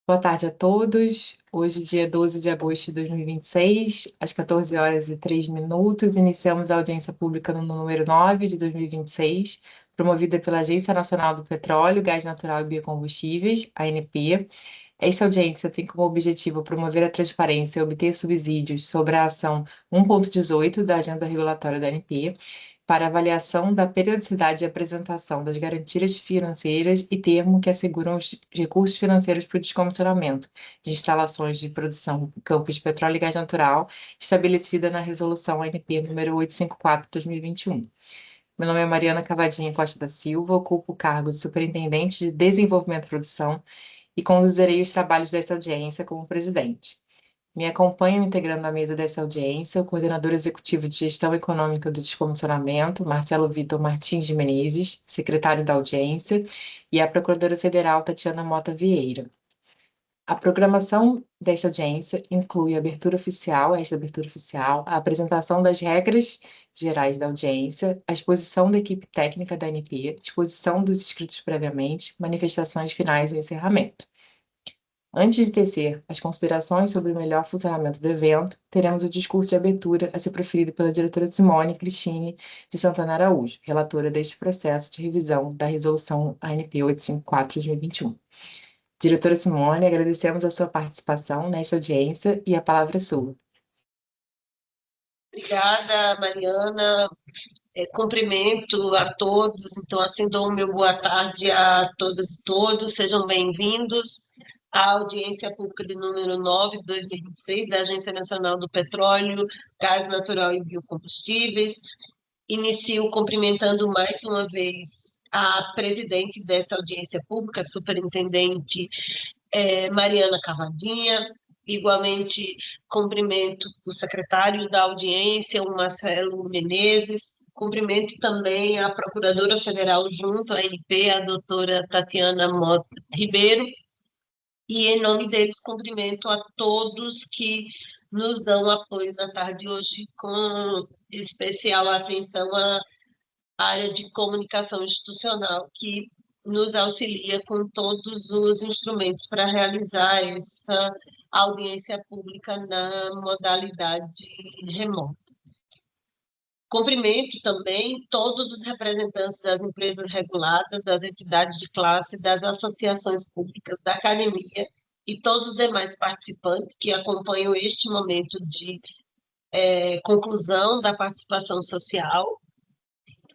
Boa tarde a todos. Hoje, dia 12 de agosto de 2026, às 14 horas e 3 minutos, iniciamos a audiência pública no número 9 de 2026, promovida pela Agência Nacional do Petróleo, Gás Natural e Biocombustíveis, ANP. Esta audiência tem como objetivo promover a transparência e obter subsídios sobre a ação 1.18 da Agenda Regulatória da ANP, para avaliação da periodicidade e apresentação das garantias financeiras e termo que asseguram os recursos financeiros para o descomissionamento de instalações de produção em campos de petróleo e gás natural, estabelecida na Resolução ANP número 854/2021. Meu nome é Mariana Cavadinha Costa da Silva, ocupo o cargo de Superintendente de Desenvolvimento e Produção e conduzirei os trabalhos desta audiência como presidente. Me acompanham integrando a mesa dessa audiência o coordenador executivo de Gestão Econômica do Descomissionamento, Marcelo Vitor Martins de Menezes, secretário da audiência, e a procuradora federal Tatiana Mota Vieira. A programação desta audiência inclui a abertura oficial, esta abertura oficial, a apresentação das regras gerais da audiência, a exposição da equipe técnica da ANP, disposição dos inscritos previamente, manifestações finais e encerramento. Antes de tecer as considerações sobre o melhor funcionamento do evento, teremos o discurso de abertura a ser proferido pela diretora Simone Cristine de Santana Araújo, relatora deste processo de revisão da Resolução ANP 854/2021. Diretora Simone, agradecemos a sua participação nesta audiência e a palavra é sua. Obrigada, Mariana. Cumprimento a todos. Então, assim, dou o meu boa tarde a todas e todos. Sejam bem-vindos à audiência pública de número 9 de 2026 da Agência Nacional do Petróleo, Gás Natural e Biocombustíveis. Inicio cumprimentando mais uma vez a presidente dessa audiência pública, superintendente Mariana Cavadinha. Igualmente, cumprimento o secretário da audiência, o Marcelo Menezes. Cumprimento também a Procuradora Federal junto à ANP, a doutora Tatiana Mota Ribeiro. E, em nome deles, cumprimento a todos que nos dão apoio na tarde de hoje, com especial atenção à área de comunicação institucional, que nos auxilia com todos os instrumentos para realizar essa audiência pública na modalidade remota. Cumprimento também todos os representantes das empresas reguladas, das entidades de classe, das associações públicas, da academia e todos os demais participantes que acompanham este momento de conclusão da participação social.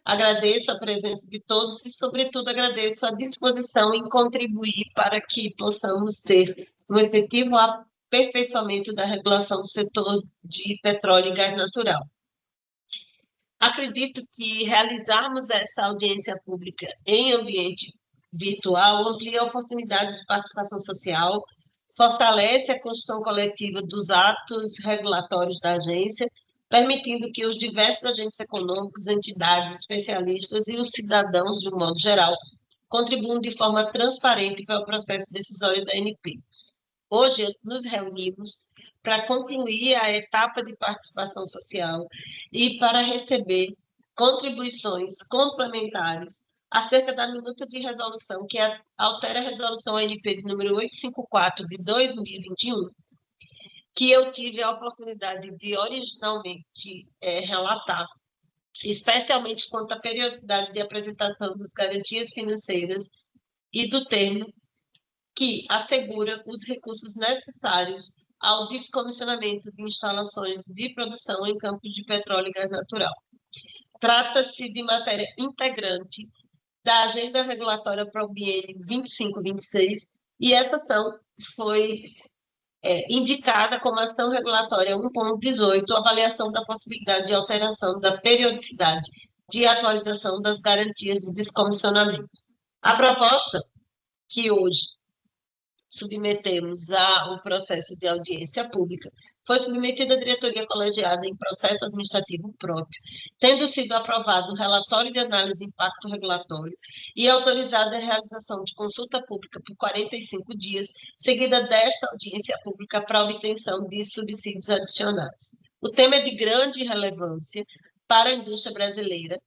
Agradeço a presença de todos e, sobretudo, agradeço a disposição em contribuir para que possamos ter um efetivo aperfeiçoamento da regulação do setor de petróleo e gás natural. Acredito que realizarmos essa audiência pública em ambiente virtual amplia oportunidades de participação social, fortalece a construção coletiva dos atos regulatórios da agência, permitindo que os diversos agentes econômicos, entidades, especialistas e os cidadãos, de um modo geral, contribuam de forma transparente para o processo decisório da ANP. Hoje, nos reunimos para concluir a etapa de participação social e para receber contribuições complementares acerca da minuta de resolução que altera a resolução ANP de número 854 de 2021, que eu tive a oportunidade de originalmente relatar, especialmente quanto à periodicidade de apresentação das garantias financeiras e do termo que assegura os recursos necessários ao descomissionamento de instalações de produção em campos de petróleo e gás natural. Trata-se de matéria integrante da Agenda Regulatória para o biênio 25-26, e essa ação foi indicada como ação regulatória 1.18, avaliação da possibilidade de alteração da periodicidade de atualização das garantias de descomissionamento. A proposta que hoje submetemos ao processo de audiência pública foi submetida à diretoria colegiada em processo administrativo próprio, tendo sido aprovado o relatório de análise de impacto regulatório e autorizada a realização de consulta pública por 45 dias, seguida desta audiência pública para obtenção de subsídios adicionais. O tema é de grande relevância para a indústria brasileira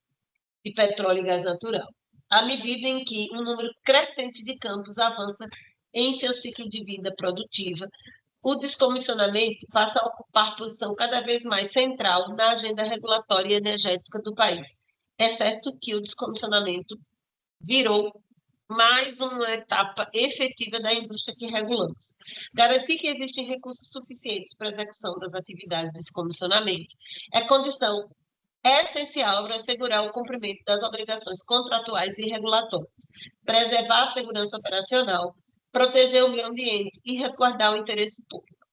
de petróleo e gás natural, à medida em que um número crescente de campos avança em seu ciclo de vida produtiva, o descomissionamento passa a ocupar posição cada vez mais central na agenda regulatória e energética do país, exceto que o descomissionamento virou mais uma etapa efetiva da indústria que regulamos. Garantir que existem recursos suficientes para a execução das atividades de descomissionamento é condição essencial para assegurar o cumprimento das obrigações contratuais e regulatórias, preservar a segurança operacional, proteger o meio ambiente e resguardar o interesse público.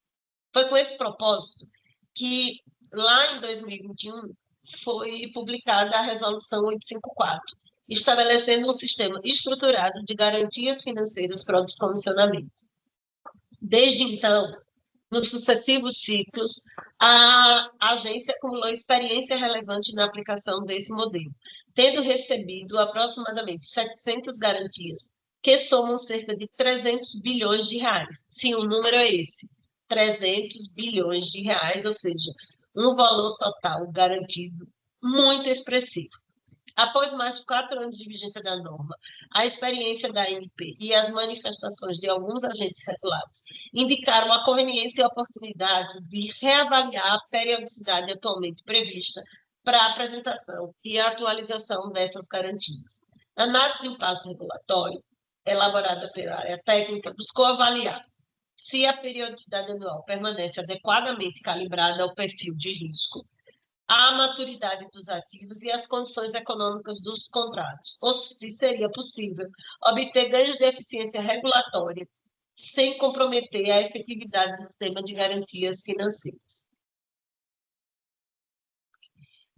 Foi com esse propósito que, lá em 2021, foi publicada a Resolução 854, estabelecendo um sistema estruturado de garantias financeiras para o descomissionamento. Desde então, nos sucessivos ciclos, a agência acumulou experiência relevante na aplicação desse modelo, tendo recebido aproximadamente 700 garantias, que somam cerca de 300 bilhões de reais. Sim, o número é esse, 300 bilhões de reais, ou seja, um valor total garantido muito expressivo. Após mais de 4 anos de vigência da norma, a experiência da ANP e as manifestações de alguns agentes regulados indicaram a conveniência e a oportunidade de reavaliar a periodicidade atualmente prevista para a apresentação e a atualização dessas garantias. A análise de impacto regulatório, elaborada pela área técnica, buscou avaliar se a periodicidade anual permanece adequadamente calibrada ao perfil de risco, a maturidade dos ativos e as condições econômicas dos contratos, ou se seria possível obter ganhos de eficiência regulatória sem comprometer a efetividade do sistema de garantias financeiras.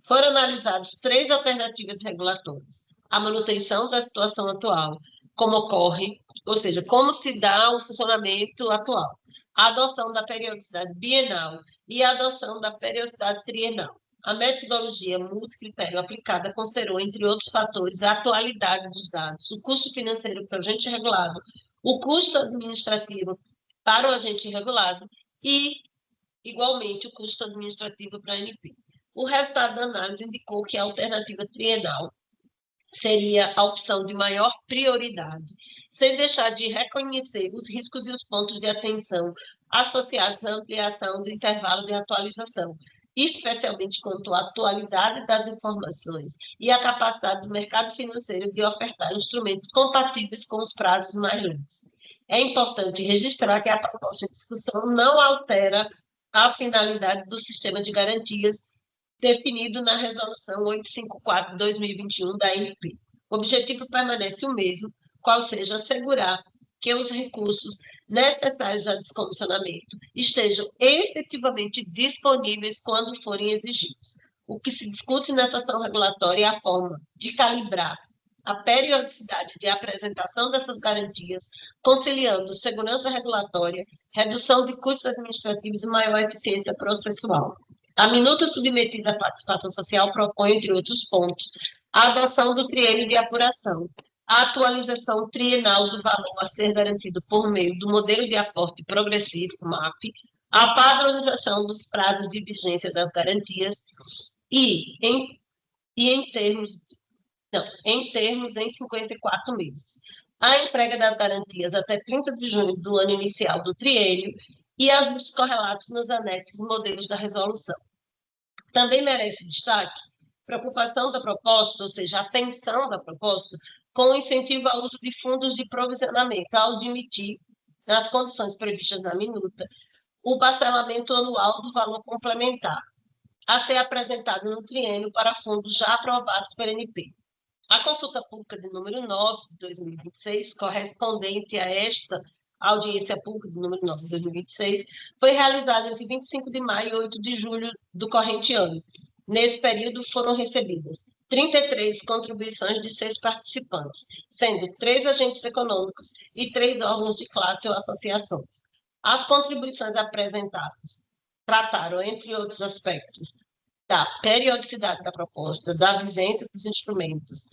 Foram analisadas 3 alternativas regulatórias: a manutenção da situação atual, como ocorre, ou seja, como se dá o funcionamento atual, a adoção da periodicidade bienal e a adoção da periodicidade trienal. A metodologia multicritério aplicada considerou, entre outros fatores, a atualidade dos dados, o custo financeiro para o agente regulado, o custo administrativo para o agente regulado e, igualmente, o custo administrativo para a ANP. O resultado da análise indicou que a alternativa trienal seria a opção de maior prioridade, sem deixar de reconhecer os riscos e os pontos de atenção associados à ampliação do intervalo de atualização, especialmente quanto à atualidade das informações e a capacidade do mercado financeiro de ofertar instrumentos compatíveis com os prazos mais longos. É importante registrar que a proposta de discussão não altera a finalidade do sistema de garantias definido na Resolução 854/2021 da ANP. O objetivo permanece o mesmo, qual seja assegurar que os recursos necessários ao descomissionamento estejam efetivamente disponíveis quando forem exigidos. O que se discute nessa ação regulatória é a forma de calibrar a periodicidade de apresentação dessas garantias, conciliando segurança regulatória, redução de custos administrativos e maior eficiência processual. A minuta submetida à participação social propõe, entre outros pontos, a adoção do triênio de apuração, a atualização trienal do valor a ser garantido por meio do modelo de aporte progressivo, MAP, a padronização dos prazos de vigência das garantias e em termos em 54 meses. A entrega das garantias até 30 de junho do ano inicial do triênio e ajustes correlatos nos anexos e modelos da resolução. Também merece destaque preocupação da proposta, ou seja, atenção da proposta, com o incentivo ao uso de fundos de provisionamento, ao admitir, nas condições previstas na minuta, o parcelamento anual do valor complementar, a ser apresentado no triênio para fundos já aprovados pela ANP. A consulta pública de número 9, de 2026, correspondente a esta audiência pública de número 9, de 2026, foi realizada entre 25 de maio e 8 de julho do corrente ano. Nesse período foram recebidas 33 contribuições de 6 participantes, sendo 3 agentes econômicos e 3 órgãos de classe ou associações. As contribuições apresentadas trataram, entre outros aspectos, da periodicidade da proposta, da vigência dos instrumentos,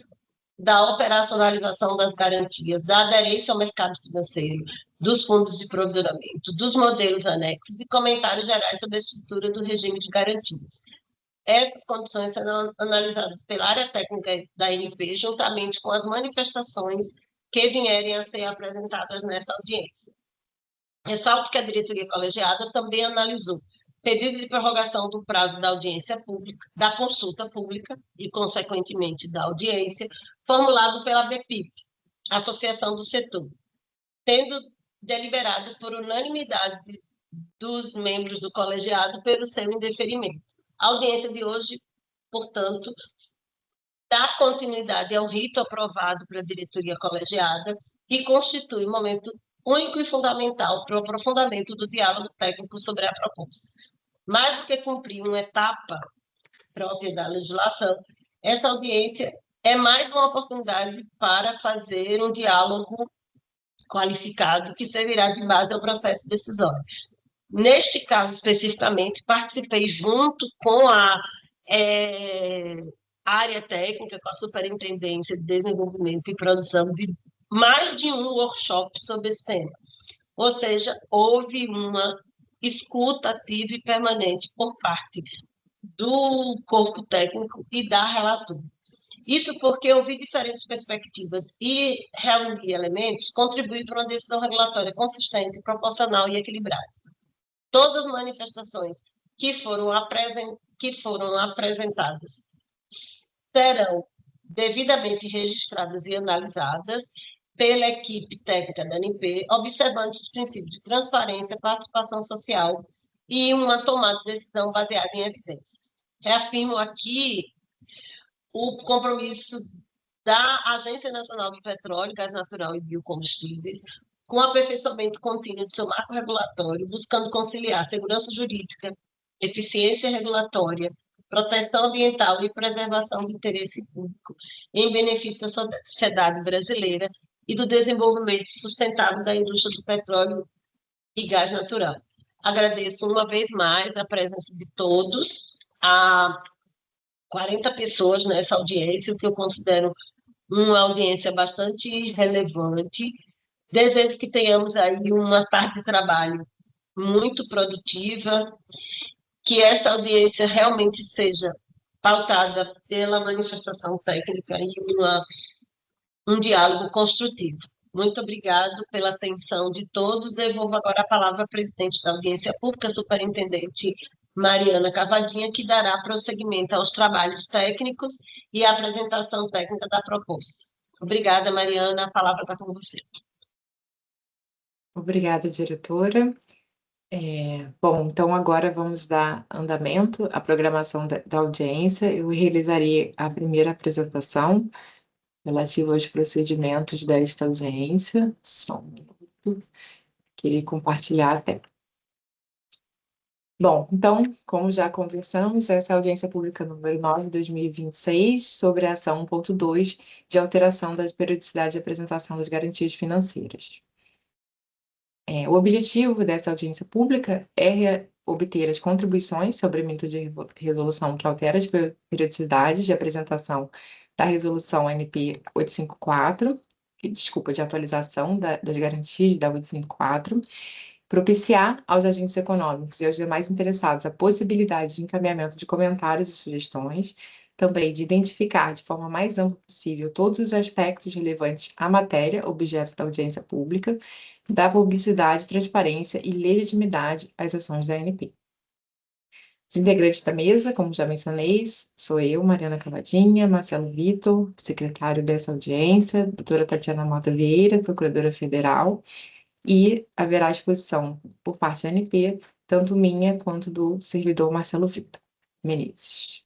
da operacionalização das garantias, da aderência ao mercado financeiro, dos fundos de provisionamento, dos modelos anexos e comentários gerais sobre a estrutura do regime de garantias. Essas condições serão analisadas pela área técnica da ANP, juntamente com as manifestações que vierem a ser apresentadas nessa audiência. Ressalto que a diretoria colegiada também analisou pedido de prorrogação do prazo da audiência pública, da consulta pública e, consequentemente, da audiência, formulado pela BPIP, Associação do Setor, tendo deliberado por unanimidade dos membros do colegiado pelo seu indeferimento. A audiência de hoje, portanto, dá continuidade ao rito aprovado pela diretoria colegiada e constitui um momento único e fundamental para o aprofundamento do diálogo técnico sobre a proposta. Mais do que cumprir uma etapa própria da legislação, esta audiência é mais uma oportunidade para fazer um diálogo qualificado que servirá de base ao processo decisório. Neste caso, especificamente, participei junto com a área técnica, com a Superintendência de Desenvolvimento e Produção, de mais de um workshop sobre esse tema. Ou seja, houve uma escuta ativa e permanente por parte do corpo técnico e da relatora. Isso porque ouvir diferentes perspectivas e reunir elementos contribui para uma decisão regulatória consistente, proporcional e equilibrada. Todas as manifestações que foram apresentadas serão devidamente registradas e analisadas pela equipe técnica da ANP, observando os princípios de transparência, participação social e uma tomada de decisão baseada em evidências. Reafirmo aqui o compromisso da Agência Nacional do Petróleo, Gás Natural e Biocombustíveis com o aperfeiçoamento contínuo de seu marco regulatório, buscando conciliar segurança jurídica, eficiência regulatória, proteção ambiental e preservação do interesse público em benefício da sociedade brasileira e do desenvolvimento sustentável da indústria do petróleo e gás natural. Agradeço uma vez mais a presença de todos, a 40 pessoas nessa audiência, o que eu considero uma audiência bastante relevante. Desejo que tenhamos aí uma tarde de trabalho muito produtiva, que essa audiência realmente seja pautada pela manifestação técnica e um diálogo construtivo. Muito obrigado pela atenção de todos. Devolvo agora a palavra à presidente da audiência pública, superintendente Mariana Cavadinha, que dará prosseguimento aos trabalhos técnicos e à apresentação técnica da proposta. Obrigada, Mariana. A palavra está com você. Obrigada, diretora. Bom, então agora vamos dar andamento à programação da audiência. Eu realizarei a primeira apresentação relativa aos procedimentos desta audiência. Só um minuto. Queria compartilhar a tela. Bom, então, como já conversamos, essa é a audiência pública número 9 de 2026, sobre a ação 1.2 de alteração da periodicidade de apresentação das garantias financeiras. O objetivo dessa audiência pública é obter as contribuições sobre a emenda de resolução que altera as periodicidades de apresentação da resolução NP 854, de atualização das garantias da 854, propiciar aos agentes econômicos e aos demais interessados a possibilidade de encaminhamento de comentários e sugestões, também de identificar de forma mais ampla possível todos os aspectos relevantes à matéria, objeto da audiência pública, da publicidade, transparência e legitimidade às ações da ANP. Os integrantes da mesa, como já mencionei, sou eu, Mariana Cavadinha, Marcelo Vitor, secretário dessa audiência, doutora Tatiana Mota Vieira, procuradora federal, e haverá exposição por parte da ANP, tanto minha quanto do servidor Marcelo Vitor Menezes.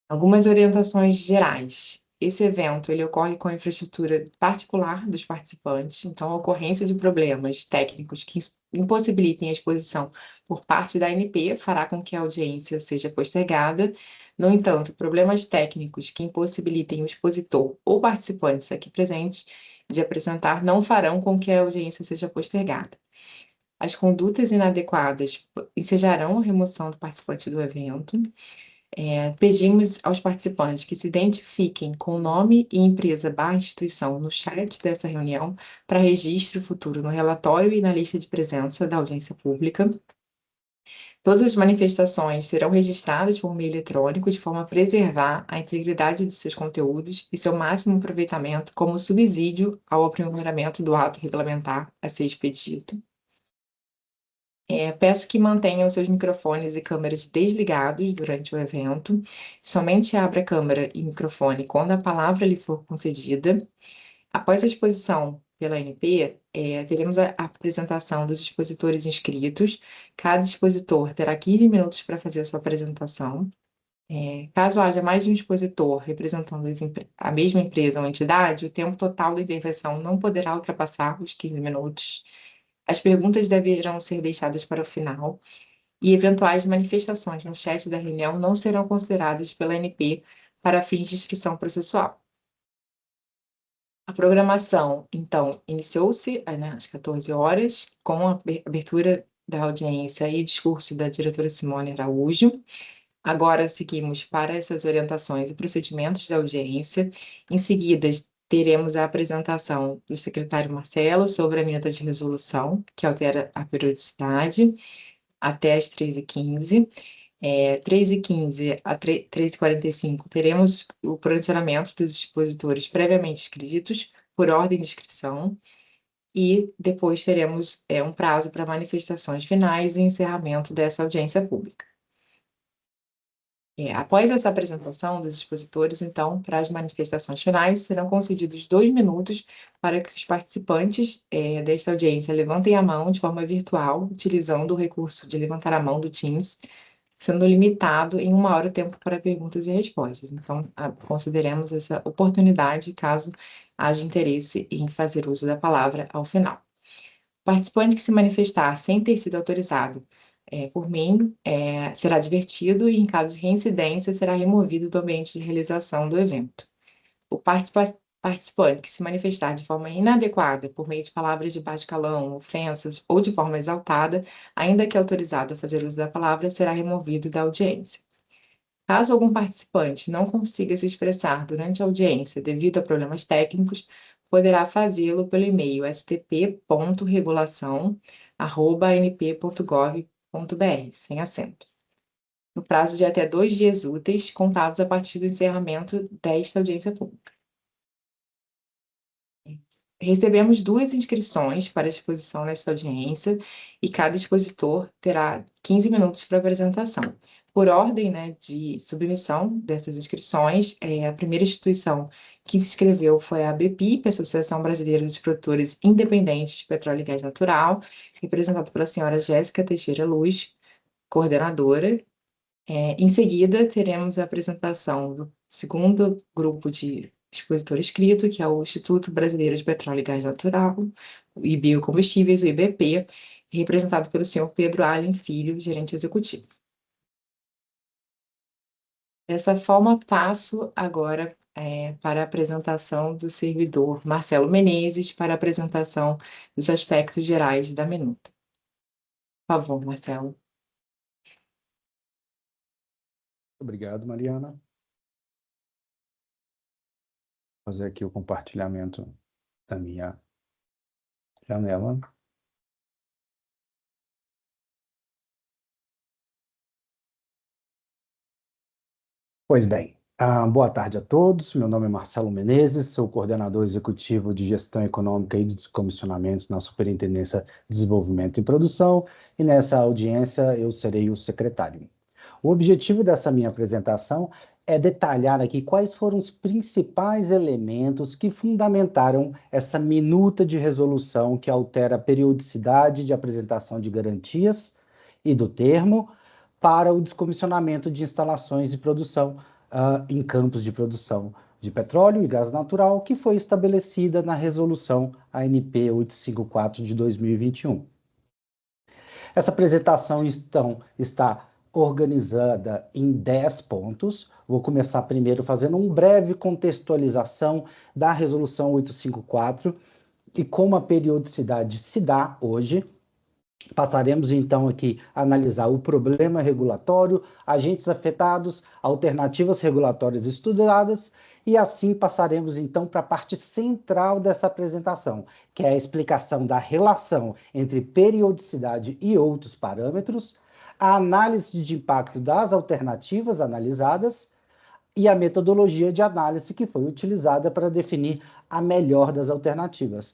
Algumas orientações gerais. Esse evento ele ocorre com a infraestrutura particular dos participantes, então a ocorrência de problemas técnicos que impossibilitem a exposição por parte da ANP fará com que a audiência seja postergada. No entanto, problemas técnicos que impossibilitem o expositor ou participantes aqui presentes de apresentar não farão com que a audiência seja postergada. As condutas inadequadas ensejarão a remoção do participante do evento. Pedimos aos participantes que se identifiquem com o nome e empresa / instituição no chat dessa reunião para registro futuro no relatório e na lista de presença da audiência pública. Todas as manifestações serão registradas por meio eletrônico de forma a preservar a integridade de seus conteúdos e seu máximo aproveitamento como subsídio ao aprimoramento do ato regulamentar a ser expedido. Peço que mantenham seus microfones e câmeras desligados durante o evento. Somente abra a câmera e microfone quando a palavra lhe for concedida. Após a exposição pela ANP, teremos a apresentação dos expositores inscritos. Cada expositor terá 15 minutos para fazer a sua apresentação. Caso haja mais de um expositor representando a mesma empresa ou entidade, o tempo total da intervenção não poderá ultrapassar os 15 minutos. As perguntas deverão ser deixadas para o final e eventuais manifestações no chat da reunião não serão consideradas pela ANP para fins de instrução processual. A programação, então, iniciou-se às 14 horas, com a abertura da audiência e discurso da diretora Simone Araújo. Agora seguimos para essas orientações e procedimentos da audiência. Em seguida, teremos a apresentação do secretário Marcelo sobre a minuta de resolução, que altera a periodicidade, até às 13h15. 13h15 a 13h45, teremos o pronunciamento dos expositores previamente inscritos, por ordem de inscrição, e depois teremos um prazo para manifestações finais e encerramento dessa audiência pública. Após essa apresentação dos expositores, então, para as manifestações finais, serão concedidos 2 minutos para que os participantes desta audiência levantem a mão de forma virtual, utilizando o recurso de levantar a mão do Teams, sendo limitado em 1 hora o tempo para perguntas e respostas. Então, consideremos essa oportunidade caso haja interesse em fazer uso da palavra ao final. O participante que se manifestar sem ter sido autorizado por mim será advertido e, em caso de reincidência, será removido do ambiente de realização do evento. O participante que se manifestar de forma inadequada por meio de palavras de baixo calão, ofensas ou de forma exaltada, ainda que autorizado a fazer uso da palavra, será removido da audiência. Caso algum participante não consiga se expressar durante a audiência devido a problemas técnicos, poderá fazê-lo pelo e-mail stp.regulação@anp.gov.br, sem acento, no prazo de até 2 dias úteis, contados a partir do encerramento desta audiência pública. Recebemos 2 inscrições para exposição nesta audiência e cada expositor terá 15 minutos para apresentação. Por ordem de submissão dessas inscrições, a primeira instituição que se inscreveu foi a ABPIP, Associação Brasileira dos Produtores Independentes de Petróleo e Gás Natural, representada pela senhora Jéssica Teixeira Luz, coordenadora. Em seguida, teremos a apresentação do segundo grupo de expositor inscrito, que é o Instituto Brasileiro de Petróleo e Gás Natural e Biocombustíveis, o IBP, representado pelo senhor Pedro Allen Filho, gerente executivo. Dessa forma, passo agora para a apresentação do servidor Marcelo Menezes, para a apresentação dos aspectos gerais da minuta. Por favor, Marcelo. Obrigado, Mariana. Vou fazer aqui o compartilhamento da minha janela. Pois bem, boa tarde a todos. Meu nome é Marcelo Menezes, sou coordenador executivo de Gestão Econômica e de Descomissionamento na Superintendência de Desenvolvimento e Produção, e nessa audiência eu serei o secretário. O objetivo dessa minha apresentação é detalhar aqui quais foram os principais elementos que fundamentaram essa minuta de resolução que altera a periodicidade de apresentação de garantias e do termo para o descomissionamento de instalações de produção em campos de produção de petróleo e gás natural, que foi estabelecida na resolução ANP 854 de 2021. Essa apresentação, então, está organizada em 10 pontos. Vou começar primeiro fazendo uma breve contextualização da resolução 854 e como a periodicidade se dá hoje. Passaremos então aqui a analisar o problema regulatório, agentes afetados, alternativas regulatórias estudadas, e assim passaremos então para a parte central dessa apresentação, que é a explicação da relação entre periodicidade e outros parâmetros, a análise de impacto das alternativas analisadas e a metodologia de análise que foi utilizada para definir a melhor das alternativas.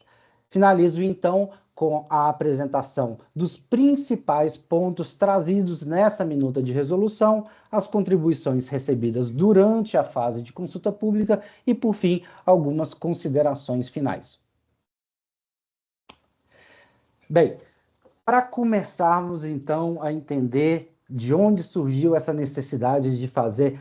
Finalizo, então, com a apresentação dos principais pontos trazidos nessa minuta de resolução, as contribuições recebidas durante a fase de consulta pública e, por fim, algumas considerações finais. Bem, para começarmos, então, a entender de onde surgiu essa necessidade de fazer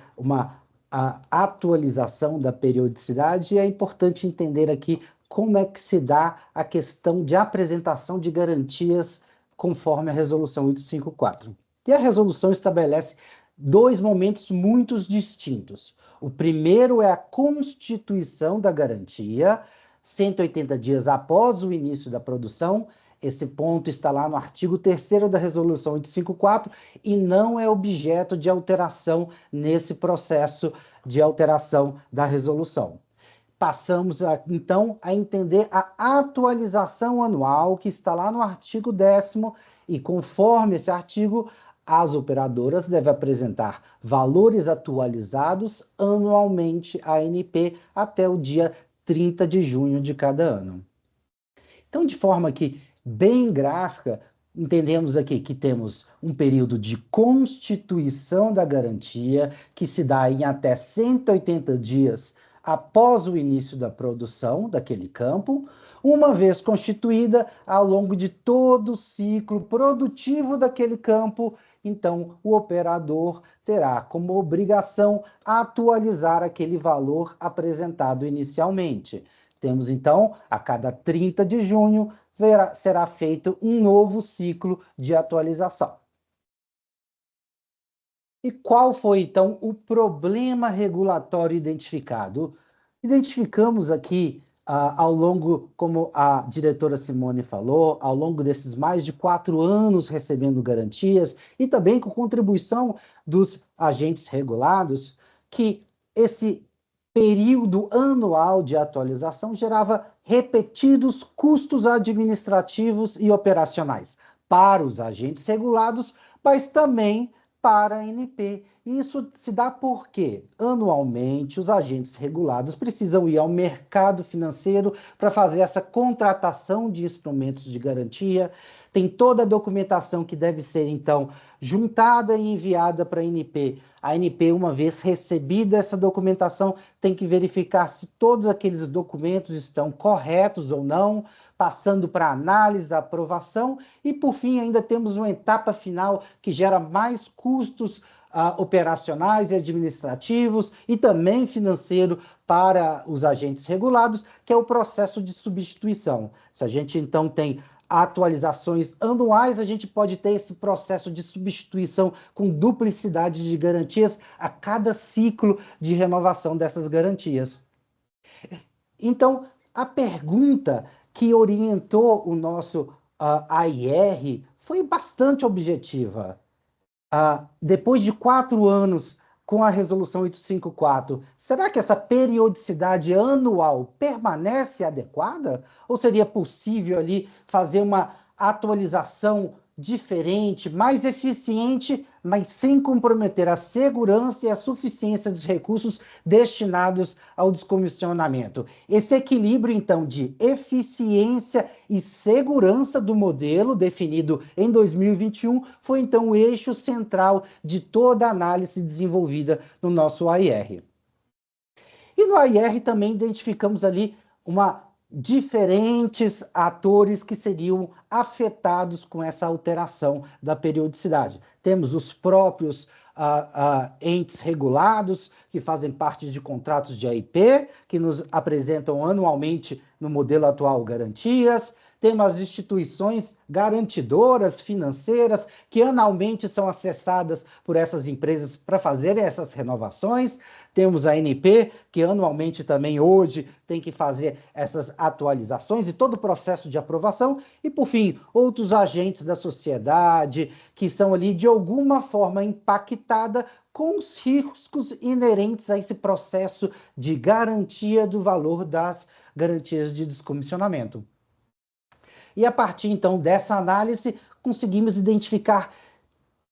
a atualização da periodicidade, é importante entender aqui como é que se dá a questão de apresentação de garantias conforme a Resolução 854. E a resolução estabelece dois momentos muito distintos. O primeiro é a constituição da garantia, 180 dias após o início da produção. Esse ponto está lá no artigo 3º da Resolução 854 e não é objeto de alteração nesse processo de alteração da resolução. Passamos, então, a entender a atualização anual que está lá no artigo 10º e, conforme esse artigo, as operadoras devem apresentar valores atualizados anualmente à ANP até o dia 30 de junho de cada ano. Então, de forma que bem gráfica, entendemos aqui que temos um período de constituição da garantia, que se dá em até 180 dias após o início da produção daquele campo, uma vez constituída ao longo de todo o ciclo produtivo daquele campo. Então, o operador terá como obrigação atualizar aquele valor apresentado inicialmente. Temos, então, a cada 30 de junho, será feito um novo ciclo de atualização. E qual foi, então, o problema regulatório identificado? Identificamos aqui, ao longo, como a diretora Simone falou, ao longo desses mais de 4 anos recebendo garantias e também com contribuição dos agentes regulados, que esse período anual de atualização gerava repetidos custos administrativos e operacionais para os agentes regulados, mas também para a ANP. Isso se dá porque, anualmente, os agentes regulados precisam ir ao mercado financeiro para fazer essa contratação de instrumentos de garantia. Tem toda a documentação que deve ser, então, juntada e enviada para a ANP. A ANP, uma vez recebida essa documentação, tem que verificar se todos aqueles documentos estão corretos ou não, passando para análise, aprovação, e, por fim, ainda temos uma etapa final que gera mais custos operacionais e administrativos e também financeiro para os agentes regulados, que é o processo de substituição. Se a gente, então, tem atualizações anuais, a gente pode ter esse processo de substituição com duplicidade de garantias a cada ciclo de renovação dessas garantias. Então, a pergunta que orientou o nosso AIR foi bastante objetiva. Depois de 4 anos com a Resolução 854, será que essa periodicidade anual permanece adequada? Ou seria possível ali fazer uma atualização diferente, mais eficiente, mas sem comprometer a segurança e a suficiência dos recursos destinados ao descomissionamento? Esse equilíbrio, então, de eficiência e segurança do modelo definido em 2021 foi, então, o eixo central de toda a análise desenvolvida no nosso AIR. E no AIR também identificamos ali diferentes atores que seriam afetados com essa alteração da periodicidade. Temos os próprios entes regulados, que fazem parte de contratos de AIP, que nos apresentam anualmente no modelo atual garantias. Temos as instituições garantidoras financeiras, que anualmente são acessadas por essas empresas para fazerem essas renovações. Temos a ANP, que anualmente também hoje tem que fazer essas atualizações e todo o processo de aprovação. E, por fim, outros agentes da sociedade que são ali de alguma forma impactada com os riscos inerentes a esse processo de garantia do valor das garantias de descomissionamento. E a partir, então, dessa análise, conseguimos identificar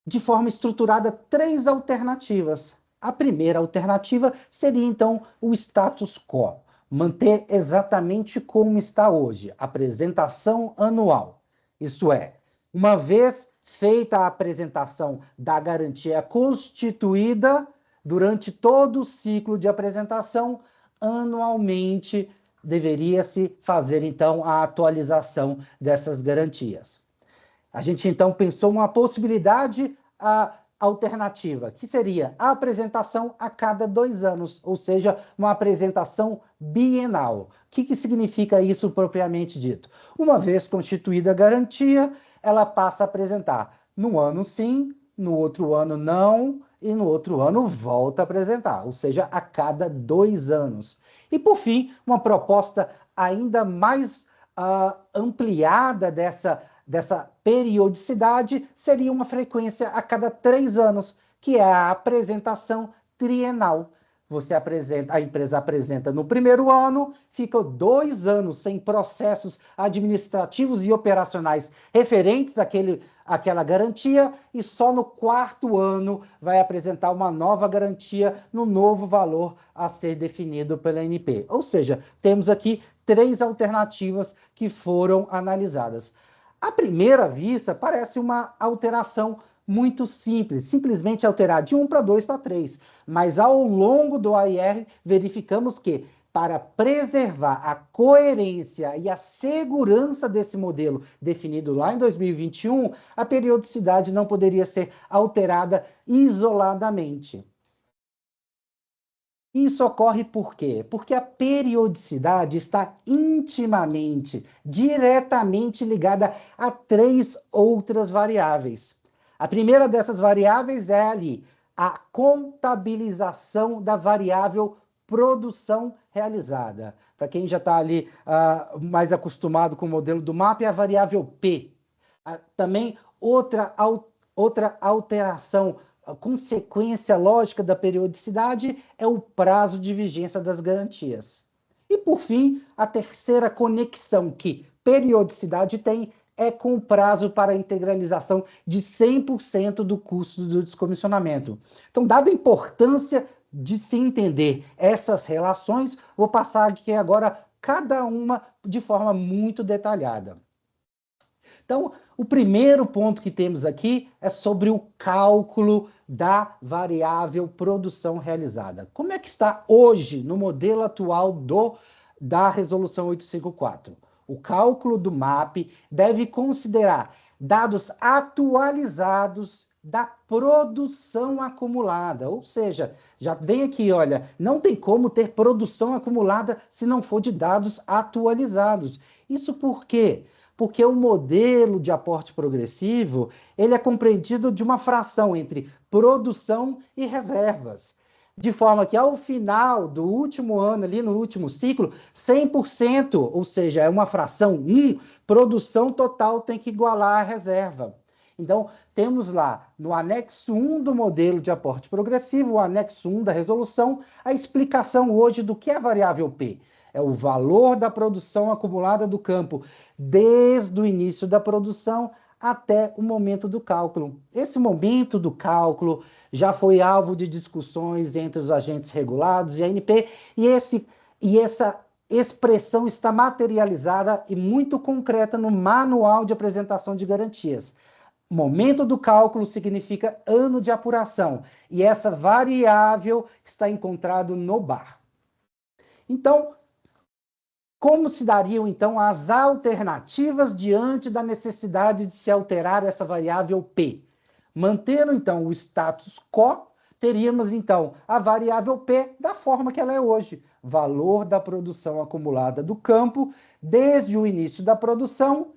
de forma estruturada 3 alternativas. A primeira alternativa seria, então, o status quo, manter exatamente como está hoje, apresentação anual. Isso é, uma vez feita a apresentação da garantia constituída, durante todo o ciclo de apresentação, anualmente deveria-se fazer, então, a atualização dessas garantias. A gente, então, pensou uma possibilidade alternativa, que seria a apresentação a cada 2 anos, ou seja, uma apresentação bienal. O que significa isso propriamente dito? Uma vez constituída a garantia, ela passa a apresentar no ano sim, no outro ano não, e no outro ano volta a apresentar, ou seja, a cada 2 anos. E, por fim, uma proposta ainda mais ampliada dessa periodicidade seria uma frequência a cada 3 anos, que é a apresentação trienal. A empresa apresenta no primeiro ano, fica 2 anos sem processos administrativos e operacionais referentes àquela garantia, e só no 4º ano vai apresentar uma nova garantia no novo valor a ser definido pela ANP. Ou seja, temos aqui 3 alternativas que foram analisadas. À primeira vista, parece uma alteração muito simples, simplesmente alterar de 1 para 2 para 3. Mas ao longo do AIR, verificamos que, para preservar a coerência e a segurança desse modelo definido lá em 2021, a periodicidade não poderia ser alterada isoladamente. Isso ocorre por quê? Porque a periodicidade está intimamente, diretamente ligada a 3 outras variáveis. A primeira dessas variáveis é ali, a contabilização da variável produção realizada. Para quem já está ali mais acostumado com o modelo do MAP, é a variável P. Também outra alteração, a consequência lógica da periodicidade é o prazo de vigência das garantias. E, por fim, a terceira conexão que periodicidade tem é com o prazo para a integralização de 100% do custo do descomissionamento. Então, dada a importância de se entender essas relações, vou passar aqui agora cada uma de forma muito detalhada. Então, o primeiro ponto que temos aqui é sobre o cálculo da variável produção realizada. Como é que está hoje no modelo atual da Resolução 854? O cálculo do MAP deve considerar dados atualizados da produção acumulada, ou seja, já vem aqui, olha, não tem como ter produção acumulada se não for de dados atualizados. Isso por quê? Porque o modelo de aporte progressivo, ele é compreendido de uma fração entre produção e reservas. De forma que ao final do último ano, ali no último ciclo, 100%, ou seja, é uma fração 1, produção total tem que igualar a reserva. Então, temos lá no anexo 1 do modelo de aporte progressivo, o anexo 1 da resolução, a explicação hoje do que é a variável P. É o valor da produção acumulada do campo desde o início da produção até o momento do cálculo. Esse momento do cálculo já foi alvo de discussões entre os agentes regulados e a ANP, e essa expressão está materializada e muito concreta no Manual de Apresentação de Garantias. Momento do cálculo significa ano de apuração, e essa variável está encontrada no BAR. Então, como se dariam, então, as alternativas diante da necessidade de se alterar essa variável P? Mantendo, então, o status quo, teríamos, então, a variável P da forma que ela é hoje. Valor da produção acumulada do campo desde o início da produção,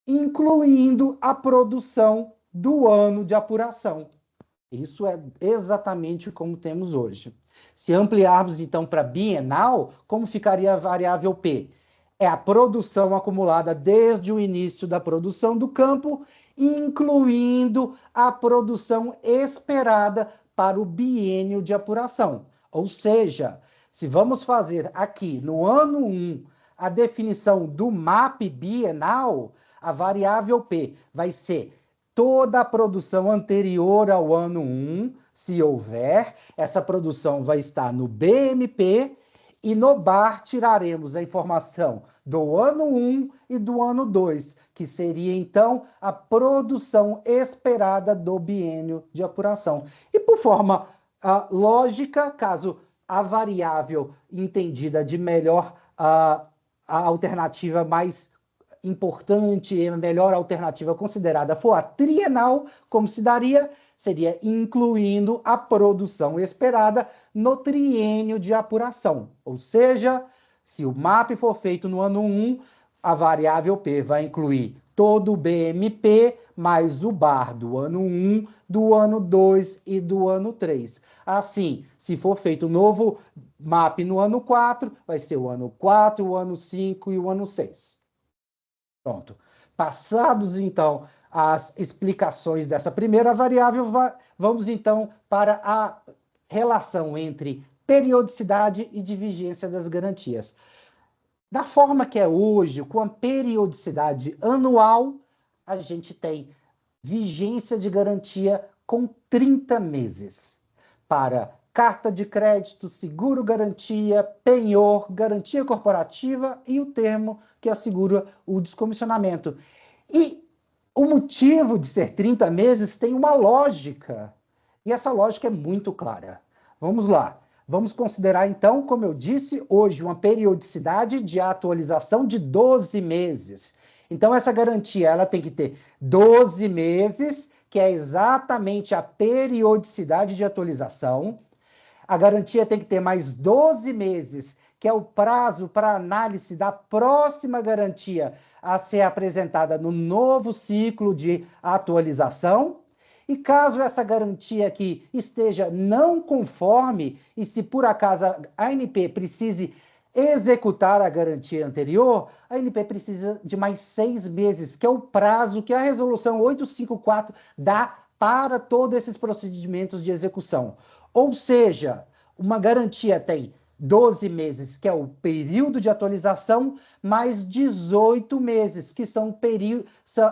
incluindo a produção do ano de apuração. Isso é exatamente como temos hoje. Se ampliarmos, então, para bienal, como ficaria a variável P? É a produção acumulada desde o início da produção do campo, incluindo a produção esperada para o biênio de apuração. Ou seja, se vamos fazer aqui, no ano 1, a definição do MAP bienal, a variável P vai ser toda a produção anterior ao ano 1, se houver, essa produção vai estar no BMP e no bar tiraremos a informação do ano 1 e do ano 2, que seria então a produção esperada do biênio de apuração. E por forma lógica, caso a variável entendida de melhor, a alternativa mais importante, a melhor alternativa considerada for a trienal, como se daria? Seria incluindo a produção esperada no triênio de apuração. Ou seja, se o MAP for feito no ano 1, a variável P vai incluir todo o BMP mais o bar do ano 1, do ano 2 e do ano 3. Assim, se for feito um novo MAP no ano 4, vai ser o ano 4, o ano 5 e o ano 6. Pronto. Passados, então, as explicações dessa primeira variável, vamos, então, para a relação entre periodicidade e divergência das garantias. Da forma que é hoje, com a periodicidade anual, a gente tem vigência de garantia com 30 meses. Para carta de crédito, seguro-garantia, penhor, garantia corporativa e o termo que assegura o descomissionamento. E o motivo de ser 30 meses tem uma lógica. E essa lógica é muito clara. Vamos lá. Vamos considerar, então, como eu disse, hoje uma periodicidade de atualização de 12 meses. Então, essa garantia ela tem que ter 12 meses, que é exatamente a periodicidade de atualização. A garantia tem que ter mais 12 meses, que é o prazo para análise da próxima garantia a ser apresentada no novo ciclo de atualização. E caso essa garantia aqui esteja não conforme, e se por acaso a ANP precise executar a garantia anterior, a ANP precisa de mais 6 meses, que é o prazo que a resolução 854 dá para todos esses procedimentos de execução. Ou seja, uma garantia tem 12 meses, que é o período de atualização, mais 18 meses, que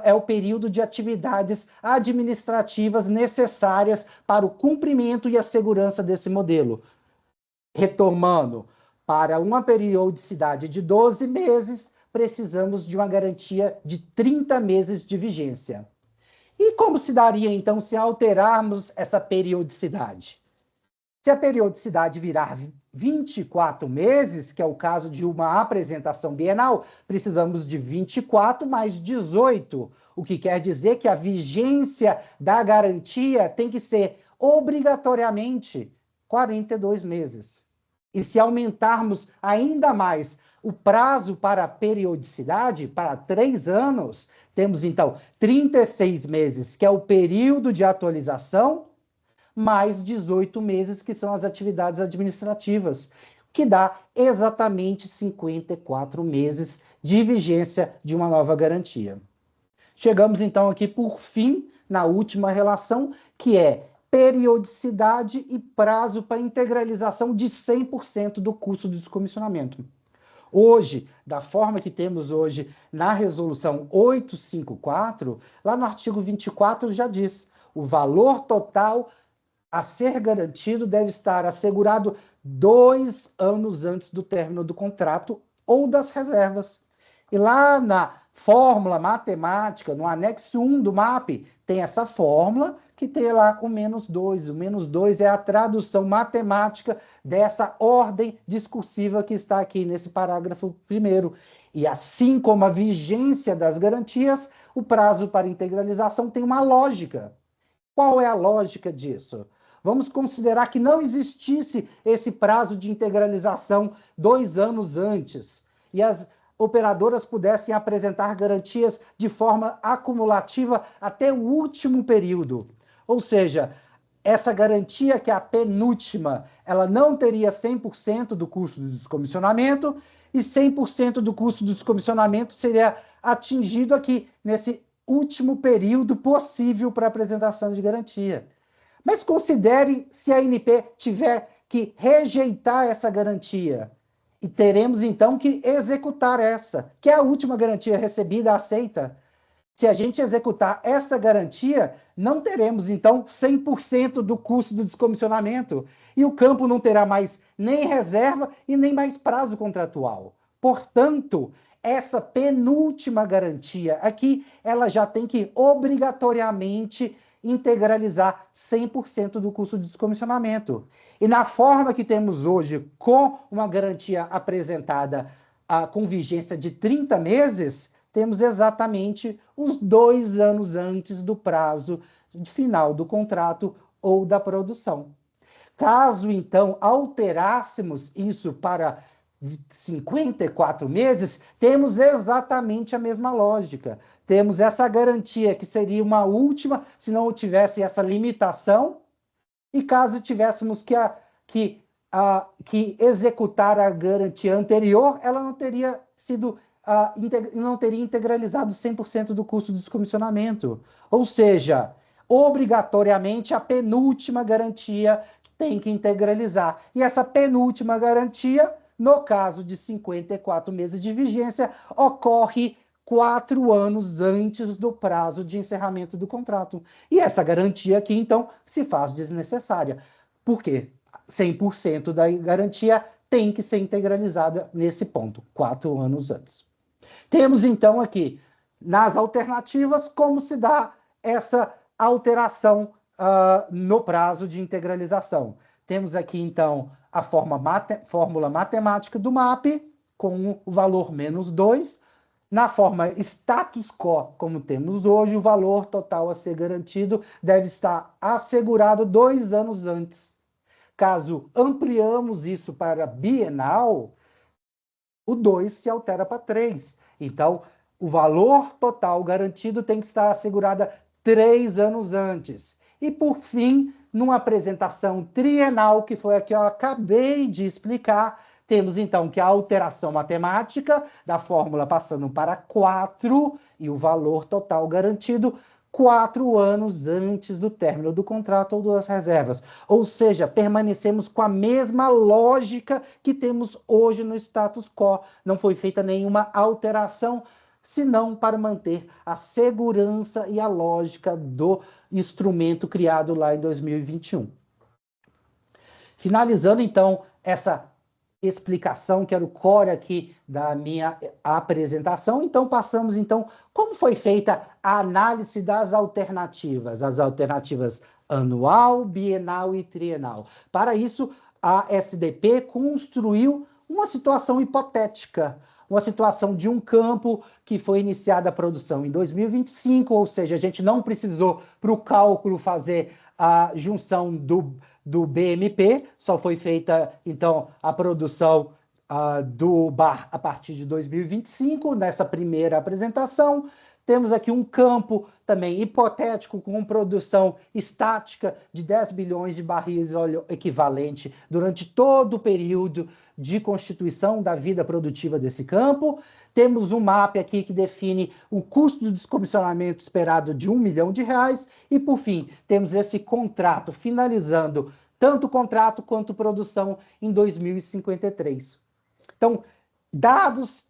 é o período de atividades administrativas necessárias para o cumprimento e a segurança desse modelo. Retomando, para uma periodicidade de 12 meses, precisamos de uma garantia de 30 meses de vigência. E como se daria, então, se alterarmos essa periodicidade? Se a periodicidade virar 24 meses, que é o caso de uma apresentação bienal, precisamos de 24 mais 18, o que quer dizer que a vigência da garantia tem que ser obrigatoriamente 42 meses. E se aumentarmos ainda mais o prazo para a periodicidade, para 3 anos, temos então 36 meses, que é o período de atualização, mais 18 meses, que são as atividades administrativas, que dá exatamente 54 meses de vigência de uma nova garantia. Chegamos, então, aqui, por fim, na última relação, que é periodicidade e prazo para integralização de 100% do custo do descomissionamento. Hoje, da forma que temos hoje na resolução 854, lá no artigo 24 já diz, o valor total a ser garantido deve estar assegurado 2 anos antes do término do contrato ou das reservas. E lá na fórmula matemática, no anexo 1 do MAP, tem essa fórmula que tem lá o -2. O -2 é a tradução matemática dessa ordem discursiva que está aqui nesse parágrafo 1º. E assim como a vigência das garantias, o prazo para integralização tem uma lógica. Qual é a lógica disso? Vamos considerar que não existisse esse prazo de integralização 2 anos antes e as operadoras pudessem apresentar garantias de forma acumulativa até o último período. Ou seja, essa garantia, que é a penúltima, ela não teria 100% do custo do descomissionamento e 100% do custo do descomissionamento seria atingido aqui nesse último período possível para apresentação de garantia. Mas considere se a ANP tiver que rejeitar essa garantia. E teremos, então, que executar essa, que é a última garantia recebida, aceita. Se a gente executar essa garantia, não teremos, então, 100% do custo do descomissionamento. E o campo não terá mais nem reserva e nem mais prazo contratual. Portanto, essa penúltima garantia aqui, ela já tem que obrigatoriamente integralizar 100% do custo de descomissionamento. E na forma que temos hoje, com uma garantia apresentada com vigência de 30 meses, temos exatamente os 2 anos antes do prazo de final do contrato ou da produção. Caso, então, alterássemos isso para 54 meses, temos exatamente a mesma lógica. Temos essa garantia que seria uma última, se não tivesse essa limitação, e caso tivéssemos que executar a garantia anterior, ela não teria sido não teria integralizado 100% do custo do descomissionamento. Ou seja, obrigatoriamente a penúltima garantia tem que integralizar. E essa penúltima garantia, no caso de 54 meses de vigência, ocorre 4 anos antes do prazo de encerramento do contrato. E essa garantia aqui, então, se faz desnecessária. Por quê? 100% da garantia tem que ser integralizada nesse ponto, 4 anos antes. Temos, então, aqui, nas alternativas, como se dá essa alteração no prazo de integralização. Temos aqui, então, a fórmula matemática do MAP, com o valor menos 2. Na forma status quo, como temos hoje, o valor total a ser garantido deve estar assegurado 2 anos antes. Caso ampliamos isso para bienal, o 2 se altera para 3. Então, o valor total garantido tem que estar assegurado 3 anos antes. E, por fim, numa apresentação trienal, que foi a que eu acabei de explicar, temos, então, que a alteração matemática da fórmula passando para 4 e o valor total garantido 4 anos antes do término do contrato ou das reservas. Ou seja, permanecemos com a mesma lógica que temos hoje no status quo. Não foi feita nenhuma alteração, senão para manter a segurança e a lógica do instrumento criado lá em 2021. Finalizando, então, essa explicação, que era o core aqui da minha apresentação. Então, passamos, então, como foi feita a análise das alternativas, as alternativas anual, bienal e trienal. Para isso, a SDP construiu uma situação hipotética, uma situação de um campo que foi iniciada a produção em 2025, ou seja, a gente não precisou, para o cálculo, fazer a junção do BMP, só foi feita, então, a produção do bar a partir de 2025, nessa primeira apresentação. Temos aqui um campo também hipotético com produção estática de 10 bilhões de barris de óleo equivalente durante todo o período de constituição da vida produtiva desse campo. Temos um mapa aqui que define o custo de descomissionamento esperado de R$1 milhão. E, por fim, temos esse contrato finalizando tanto o contrato quanto produção em 2053. Então, dados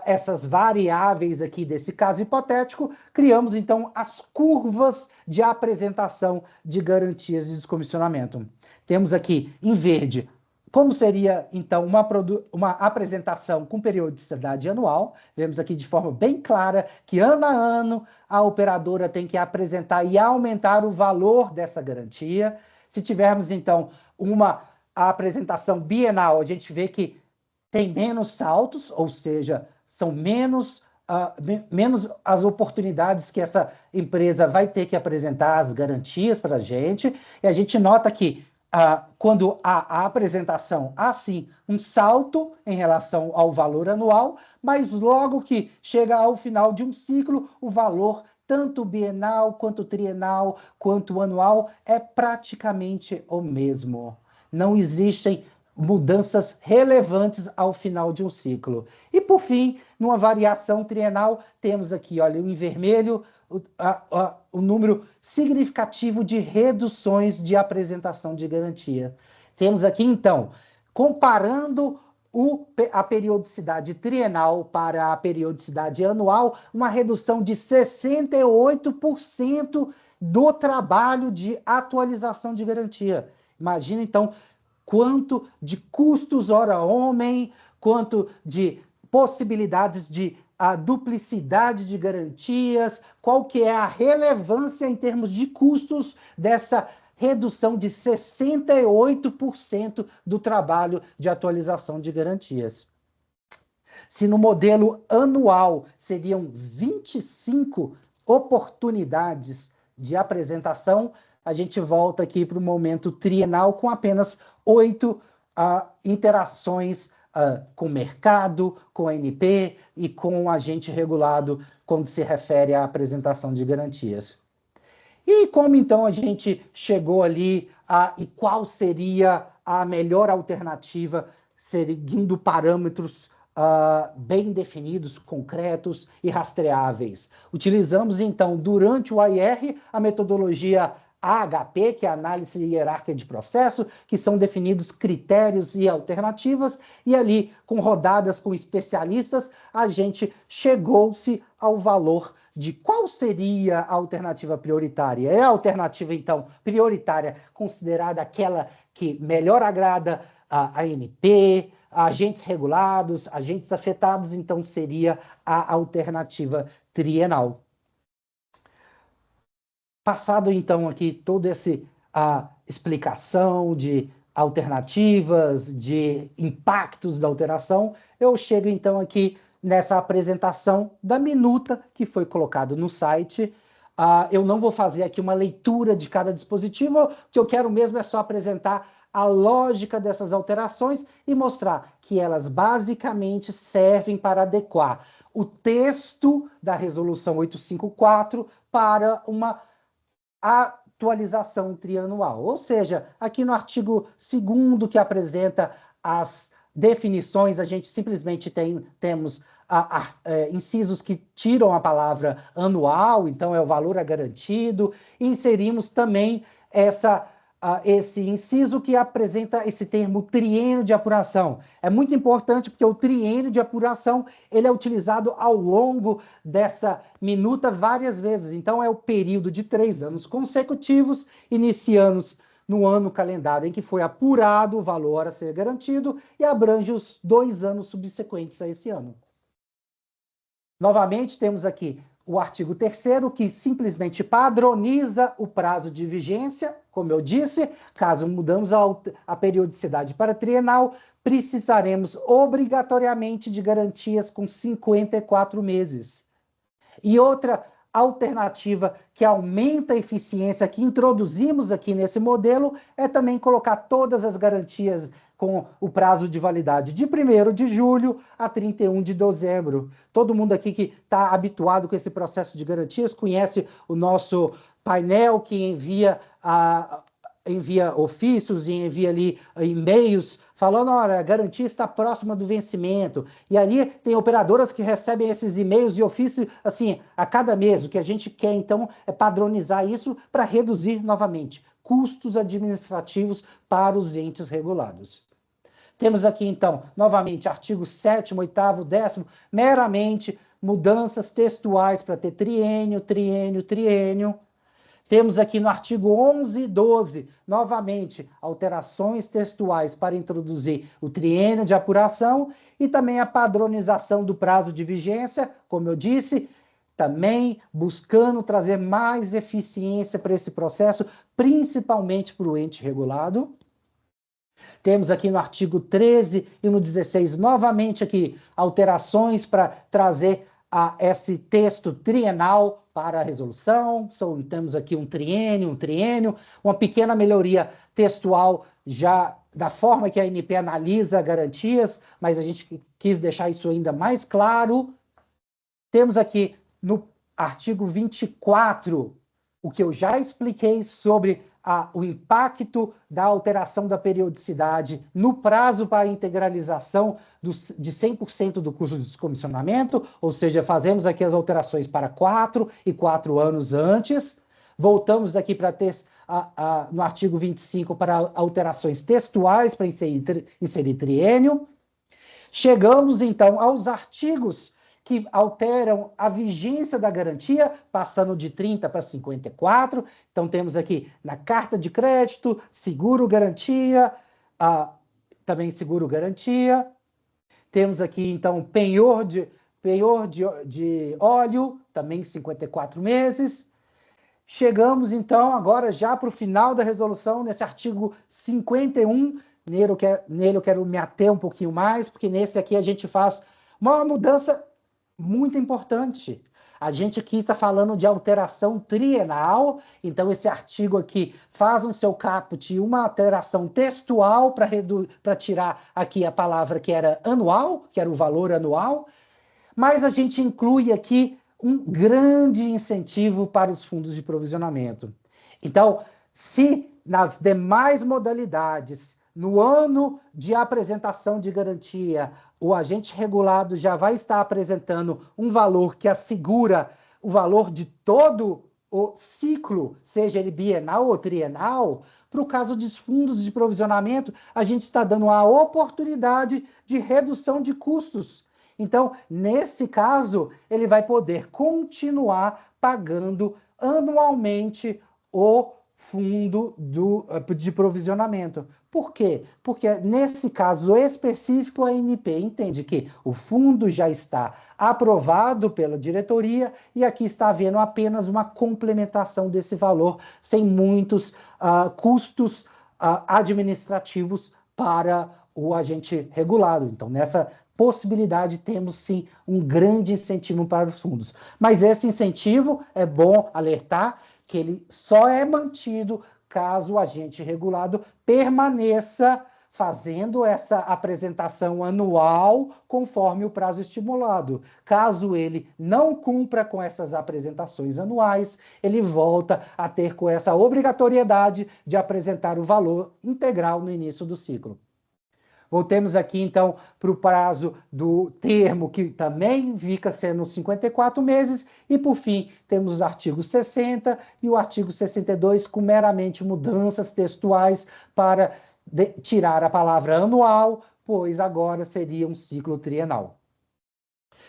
essas variáveis aqui desse caso hipotético, criamos, então, as curvas de apresentação de garantias de descomissionamento. Temos aqui, em verde, como seria, então, uma apresentação com periodicidade anual. Vemos aqui de forma bem clara que, ano a ano, a operadora tem que apresentar e aumentar o valor dessa garantia. Se tivermos, então, uma apresentação bienal, a gente vê que tem menos saltos, ou seja, são menos as oportunidades que essa empresa vai ter que apresentar as garantias para a gente. E a gente nota que quando há a apresentação, há sim um salto em relação ao valor anual, mas logo que chega ao final de um ciclo, o valor, tanto bienal, quanto trienal, quanto anual, é praticamente o mesmo. Não existem mudanças relevantes ao final de um ciclo. E, por fim, numa variação trienal, temos aqui, olha, em vermelho, o número significativo de reduções de apresentação de garantia. Temos aqui, então, comparando a periodicidade trienal para a periodicidade anual, uma redução de 68% do trabalho de atualização de garantia. Imagina, então, quanto de custos hora homem, quanto de possibilidades de a duplicidade de garantias, qual que é a relevância em termos de custos dessa redução de 68% do trabalho de atualização de garantias. Se no modelo anual seriam 25 oportunidades de apresentação, a gente volta aqui para o momento trienal com apenas 8 interações com o mercado, com a ANP e com o agente regulado quando se refere à apresentação de garantias. E como então a gente chegou ali e qual seria a melhor alternativa, seguindo parâmetros bem definidos, concretos e rastreáveis? Utilizamos então durante o AIR a metodologia AHP, que é a análise hierárquica de processo, que são definidos critérios e alternativas, e ali, com rodadas com especialistas, a gente chegou-se ao valor de qual seria a alternativa prioritária. É a alternativa, então, prioritária, considerada aquela que melhor agrada a ANP, agentes regulados, agentes afetados, então seria a alternativa trienal. Passado, então, aqui toda essa explicação de alternativas, de impactos da alteração, eu chego, então, aqui nessa apresentação da minuta que foi colocado no site. Eu não vou fazer aqui uma leitura de cada dispositivo, o que eu quero mesmo é só apresentar a lógica dessas alterações e mostrar que elas basicamente servem para adequar o texto da Resolução 854 para uma atualização trianual. Ou seja, aqui no artigo 2º, que apresenta as definições, a gente simplesmente temos incisos que tiram a palavra anual, então é o valor a garantido. Inserimos também esse inciso que apresenta esse termo triênio de apuração. É muito importante porque o triênio de apuração ele é utilizado ao longo dessa minuta várias vezes. Então é o período de 3 anos consecutivos, iniciando no ano calendário em que foi apurado o valor a ser garantido e abrange os 2 anos subsequentes a esse ano. Novamente, temos aqui o artigo 3º, que simplesmente padroniza o prazo de vigência. Como eu disse, caso mudamos a periodicidade para trienal, precisaremos obrigatoriamente de garantias com 54 meses. E outra alternativa que aumenta a eficiência que introduzimos aqui nesse modelo é também colocar todas as garantias com o prazo de validade de 1º de julho a 31 de dezembro. Todo mundo aqui que está habituado com esse processo de garantias conhece o nosso painel que envia ofícios e envia ali e-mails falando, olha, a garantia está próxima do vencimento. E ali tem operadoras que recebem esses e-mails e ofícios assim, a cada mês. O que a gente quer, então, é padronizar isso para reduzir, novamente, custos administrativos para os entes regulados. Temos aqui, então, novamente, artigo 7º, 8º, 10º, meramente mudanças textuais para ter triênio, triênio, triênio. Temos aqui no artigo 11 e 12, novamente, alterações textuais para introduzir o triênio de apuração e também a padronização do prazo de vigência, como eu disse, também buscando trazer mais eficiência para esse processo, principalmente para o ente regulado. Temos aqui no artigo 13 e no 16, novamente aqui, alterações para trazer esse texto trienal para a resolução. Temos aqui um triênio, uma pequena melhoria textual já da forma que a ANP analisa garantias, mas a gente quis deixar isso ainda mais claro. Temos aqui no artigo 24, o que eu já expliquei sobre o impacto da alteração da periodicidade no prazo para a integralização de 100% do custo de descomissionamento, ou seja, fazemos aqui as alterações para 4 e 4 anos antes. Voltamos aqui para ter no artigo 25 para alterações textuais para inserir triênio. Chegamos, então, aos artigos que alteram a vigência da garantia, passando de 30 para 54. Então, temos aqui na carta de crédito, seguro-garantia, também seguro-garantia. Temos aqui, então, penhor de óleo, também 54 meses. Chegamos, então, agora já para o final da resolução, nesse artigo 51. Nele eu quero me ater um pouquinho mais, porque nesse aqui a gente faz uma mudança muito importante. A gente aqui está falando de alteração trienal, então esse artigo aqui faz no seu caput uma alteração textual para tirar aqui a palavra que era anual, que era o valor anual, mas a gente inclui aqui um grande incentivo para os fundos de provisionamento. Então, se nas demais modalidades, no ano de apresentação de garantia, o agente regulado já vai estar apresentando um valor que assegura o valor de todo o ciclo, seja ele bienal ou trienal, para o caso dos fundos de provisionamento, a gente está dando a oportunidade de redução de custos. Então, nesse caso, ele vai poder continuar pagando anualmente o fundo de provisionamento. Por quê? Porque nesse caso específico a ANP entende que o fundo já está aprovado pela diretoria e aqui está havendo apenas uma complementação desse valor sem muitos custos administrativos para o agente regulado. Então, nessa possibilidade, temos sim um grande incentivo para os fundos. Mas esse incentivo, é bom alertar, que ele só é mantido caso o agente regulado permaneça fazendo essa apresentação anual conforme o prazo estimulado. Caso ele não cumpra com essas apresentações anuais, ele volta a ter com essa obrigatoriedade de apresentar o valor integral no início do ciclo. Voltemos aqui, então, para o prazo do termo, que também fica sendo 54 meses. E, por fim, temos os artigos 60 e o artigo 62, com meramente mudanças textuais para tirar a palavra anual, pois agora seria um ciclo trienal.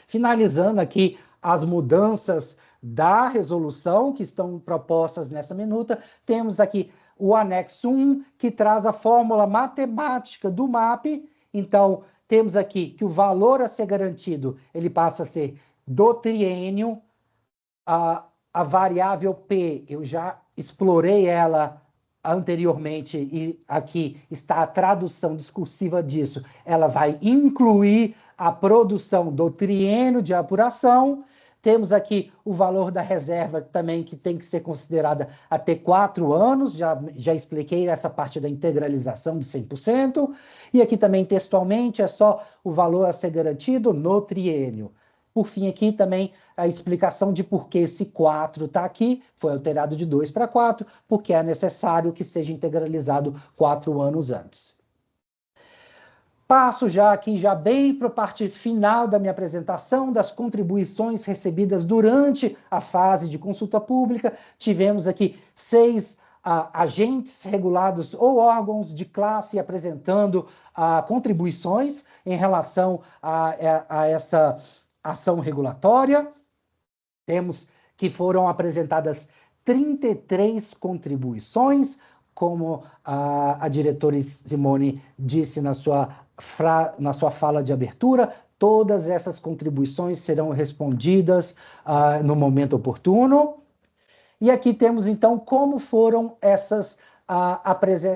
Finalizando aqui as mudanças da resolução que estão propostas nessa minuta, temos aqui o anexo 1, que traz a fórmula matemática do MAP. Então, temos aqui que o valor a ser garantido, ele passa a ser do triênio. A variável P, eu já explorei ela anteriormente, e aqui está a tradução discursiva disso. Ela vai incluir a produção do triênio de apuração. Temos aqui o valor da reserva também, que tem que ser considerada até 4 anos, já expliquei essa parte da integralização de 100%, e aqui também textualmente é só o valor a ser garantido no triênio. Por fim, aqui também a explicação de por que esse 4 está aqui, foi alterado de 2 para 4, porque é necessário que seja integralizado 4 anos antes. Passo já aqui, bem para a parte final da minha apresentação, das contribuições recebidas durante a fase de consulta pública. Tivemos aqui 6 agentes regulados ou órgãos de classe apresentando contribuições em relação a essa ação regulatória. Temos que foram apresentadas 33 contribuições, como a diretora Simone disse na sua fala de abertura. Todas essas contribuições serão respondidas no momento oportuno. E aqui temos, então, como foram essas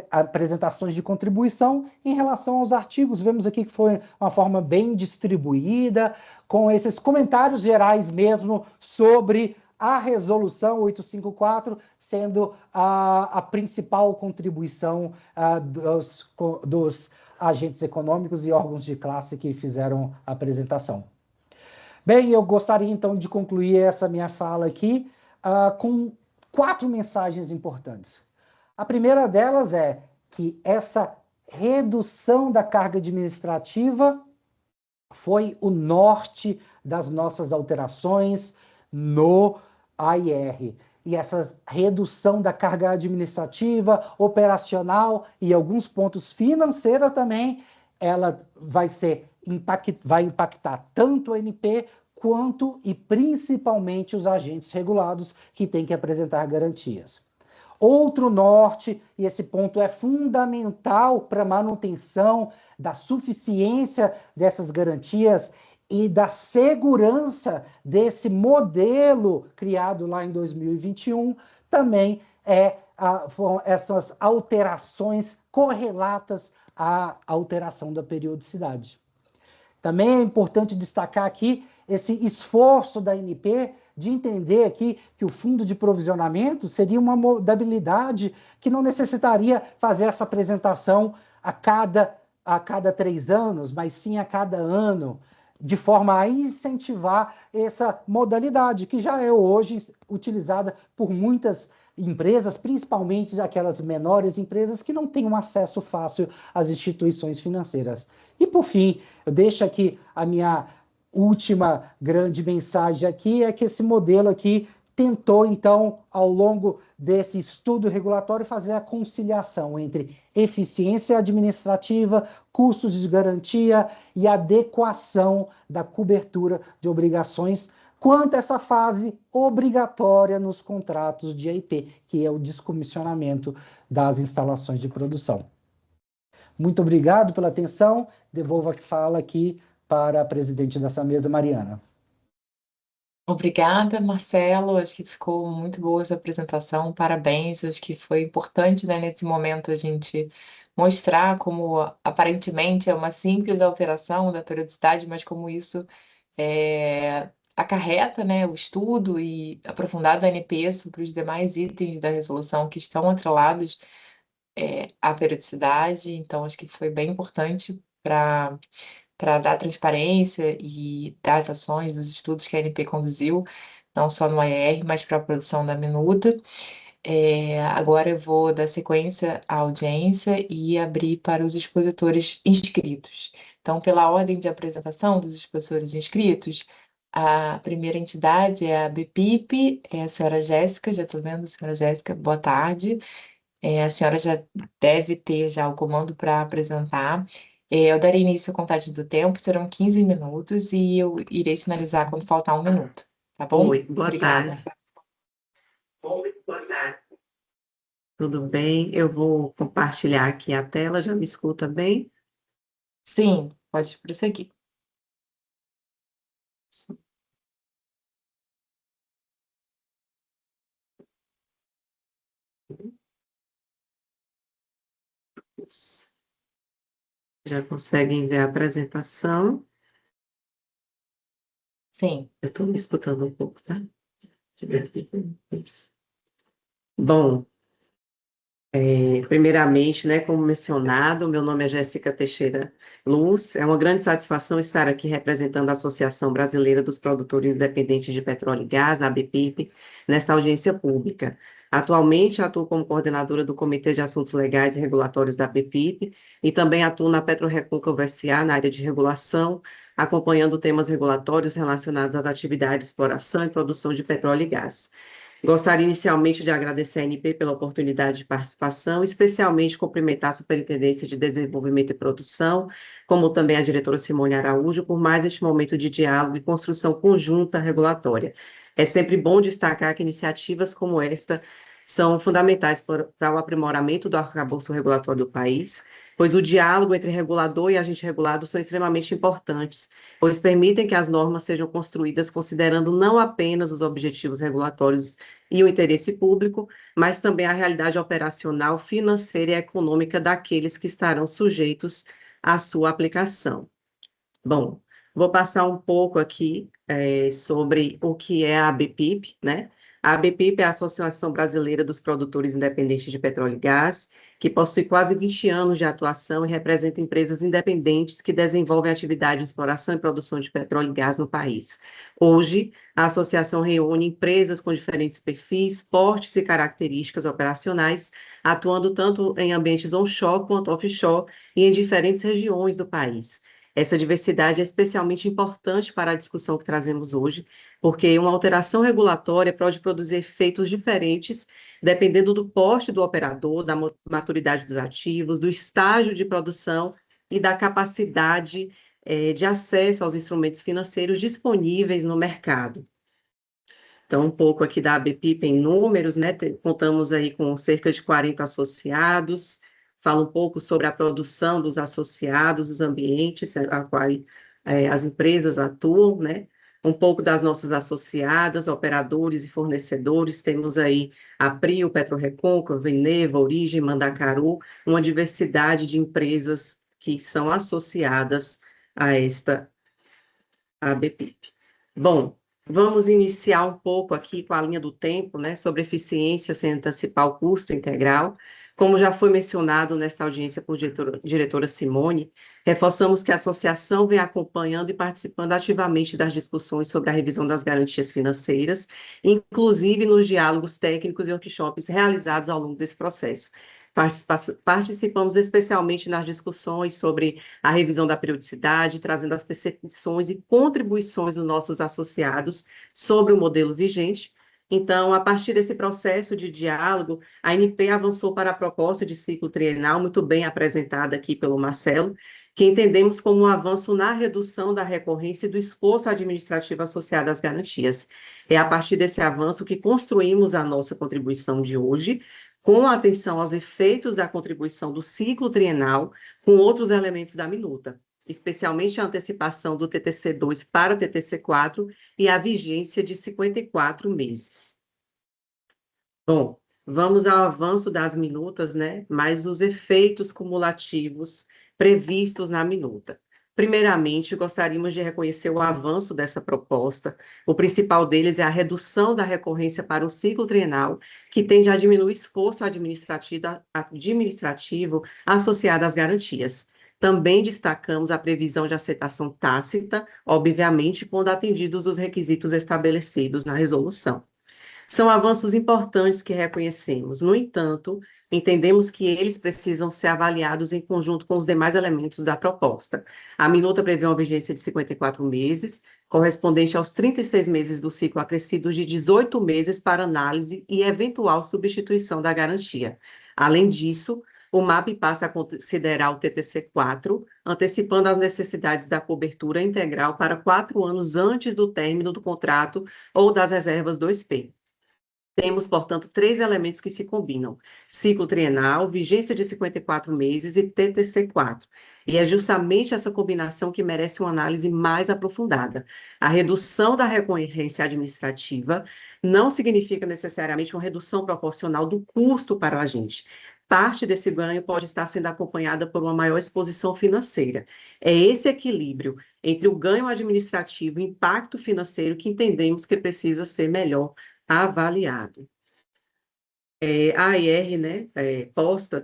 apresentações de contribuição em relação aos artigos. Vemos aqui que foi uma forma bem distribuída, com esses comentários gerais mesmo sobre a resolução 854 sendo a principal contribuição dos agentes econômicos e órgãos de classe que fizeram a apresentação. Bem, eu gostaria então de concluir essa minha fala aqui com 4 mensagens importantes. A primeira delas é que essa redução da carga administrativa foi o norte das nossas alterações no AIR. E essa redução da carga administrativa, operacional e alguns pontos financeira também, ela vai ser vai impactar tanto a ANP quanto e principalmente os agentes regulados que têm que apresentar garantias. Outro norte, e esse ponto é fundamental para a manutenção da suficiência dessas garantias e da segurança desse modelo criado lá em 2021, também foram essas alterações correlatas à alteração da periodicidade. Também é importante destacar aqui esse esforço da ANP de entender aqui que o fundo de provisionamento seria uma modalidade que não necessitaria fazer essa apresentação a cada 3 anos, mas sim a cada ano, de forma a incentivar essa modalidade, que já é hoje utilizada por muitas empresas, principalmente aquelas menores empresas que não têm um acesso fácil às instituições financeiras. E, por fim, eu deixo aqui a minha última grande mensagem aqui, é que esse modelo aqui tentou, então, ao longo desse estudo regulatório, fazer a conciliação entre eficiência administrativa, custos de garantia e adequação da cobertura de obrigações quanto a essa fase obrigatória nos contratos de EIP, que é o descomissionamento das instalações de produção. Muito obrigado pela atenção. Devolvo a fala aqui para a presidente dessa mesa, Mariana. Obrigada, Marcelo. Acho que ficou muito boa essa apresentação. Parabéns. Acho que foi importante, né, nesse momento a gente mostrar como aparentemente é uma simples alteração da periodicidade, mas como isso acarreta, né, o estudo e aprofundado da ANP sobre os demais itens da resolução que estão atrelados à periodicidade. Então, acho que foi bem importante para dar transparência e das ações, dos estudos que a ANP conduziu, não só no AER, mas para a produção da minuta. Agora eu vou dar sequência à audiência e abrir para os expositores inscritos. Então, pela ordem de apresentação dos expositores inscritos, a primeira entidade é a BPIP, é a senhora Jéssica, já estou vendo, senhora Jéssica, boa tarde. A senhora já deve ter já o comando para apresentar. Eu darei início à contagem do tempo, serão 15 minutos e eu irei sinalizar quando faltar 1 minuto, tá bom? Oi, boa Obrigada. tarde. Oi, boa tarde. Tudo bem? Eu vou compartilhar aqui a tela, já me escuta bem? Sim, pode prosseguir. Já conseguem ver a apresentação? Sim. Eu estou me escutando um pouco, tá? Isso. Bom, primeiramente, né, como mencionado, meu nome é Jéssica Teixeira Luz. É uma grande satisfação estar aqui representando a Associação Brasileira dos Produtores Independentes de Petróleo e Gás, a ABPIP, nesta audiência pública. Atualmente, atuo como coordenadora do Comitê de Assuntos Legais e Regulatórios da ABPIP e também atuo na PetroRecôncavo S.A. na área de regulação, acompanhando temas regulatórios relacionados às atividades de exploração e produção de petróleo e gás. Gostaria inicialmente de agradecer à ANP pela oportunidade de participação, especialmente cumprimentar a Superintendência de Desenvolvimento e Produção, como também a diretora Simone Araújo, por mais este momento de diálogo e construção conjunta regulatória. É sempre bom destacar que iniciativas como esta são fundamentais para o aprimoramento do arcabouço regulatório do país, pois o diálogo entre regulador e agente regulado são extremamente importantes, pois permitem que as normas sejam construídas considerando não apenas os objetivos regulatórios e o interesse público, mas também a realidade operacional, financeira e econômica daqueles que estarão sujeitos à sua aplicação. Bom, vou passar um pouco aqui sobre o que é a ABPIP, né? A ABPIP é a Associação Brasileira dos Produtores Independentes de Petróleo e Gás, que possui quase 20 anos de atuação e representa empresas independentes que desenvolvem atividade de exploração e produção de petróleo e gás no país. Hoje, a associação reúne empresas com diferentes perfis, portes e características operacionais, atuando tanto em ambientes onshore quanto offshore e em diferentes regiões do país. Essa diversidade é especialmente importante para a discussão que trazemos hoje, porque uma alteração regulatória pode produzir efeitos diferentes, dependendo do porte do operador, da maturidade dos ativos, do estágio de produção e da capacidade de acesso aos instrumentos financeiros disponíveis no mercado. Então, um pouco aqui da ABPIP em números, né? Contamos aí com cerca de 40 associados, fala um pouco sobre a produção dos associados, os ambientes a qual as empresas atuam, né? Um pouco das nossas associadas, operadores e fornecedores, temos aí a Prio, PetroRecôncavo, Eneva, Origem, Mandacaru, uma diversidade de empresas que são associadas a esta ABPIP. Bom, vamos iniciar um pouco aqui com a linha do tempo, né, sobre eficiência sem antecipar o custo integral. Como já foi mencionado nesta audiência por diretora Simone, reforçamos que a associação vem acompanhando e participando ativamente das discussões sobre a revisão das garantias financeiras, inclusive nos diálogos técnicos e workshops realizados ao longo desse processo. Participamos especialmente nas discussões sobre a revisão da periodicidade, trazendo as percepções e contribuições dos nossos associados sobre o modelo vigente. Então, a partir desse processo de diálogo, a ANP avançou para a proposta de ciclo trienal, muito bem apresentada aqui pelo Marcelo, que entendemos como um avanço na redução da recorrência e do esforço administrativo associado às garantias. É a partir desse avanço que construímos a nossa contribuição de hoje, com atenção aos efeitos da contribuição do ciclo trienal com outros elementos da minuta, especialmente a antecipação do TTC2 para o TTC4 e a vigência de 54 meses. Bom, vamos ao avanço das minutas, né? Mais os efeitos cumulativos previstos na minuta. Primeiramente, gostaríamos de reconhecer o avanço dessa proposta. O principal deles é a redução da recorrência para o ciclo trienal, que tende a diminuir o esforço administrativo associado às garantias. Também destacamos a previsão de aceitação tácita, obviamente, quando atendidos os requisitos estabelecidos na resolução. São avanços importantes que reconhecemos. No entanto, entendemos que eles precisam ser avaliados em conjunto com os demais elementos da proposta. A minuta prevê uma vigência de 54 meses, correspondente aos 36 meses do ciclo acrescido de 18 meses para análise e eventual substituição da garantia. Além disso, o MAP passa a considerar o TTC4, antecipando as necessidades da cobertura integral para 4 anos antes do término do contrato ou das reservas 2P. Temos, portanto, 3 elementos que se combinam: ciclo trienal, vigência de 54 meses e TTC4. E é justamente essa combinação que merece uma análise mais aprofundada. A redução da recorrência administrativa não significa necessariamente uma redução proporcional do custo para o agente. Parte desse ganho pode estar sendo acompanhada por uma maior exposição financeira. É esse equilíbrio entre o ganho administrativo e o impacto financeiro que entendemos que precisa ser melhor avaliado. A AIR, né, posta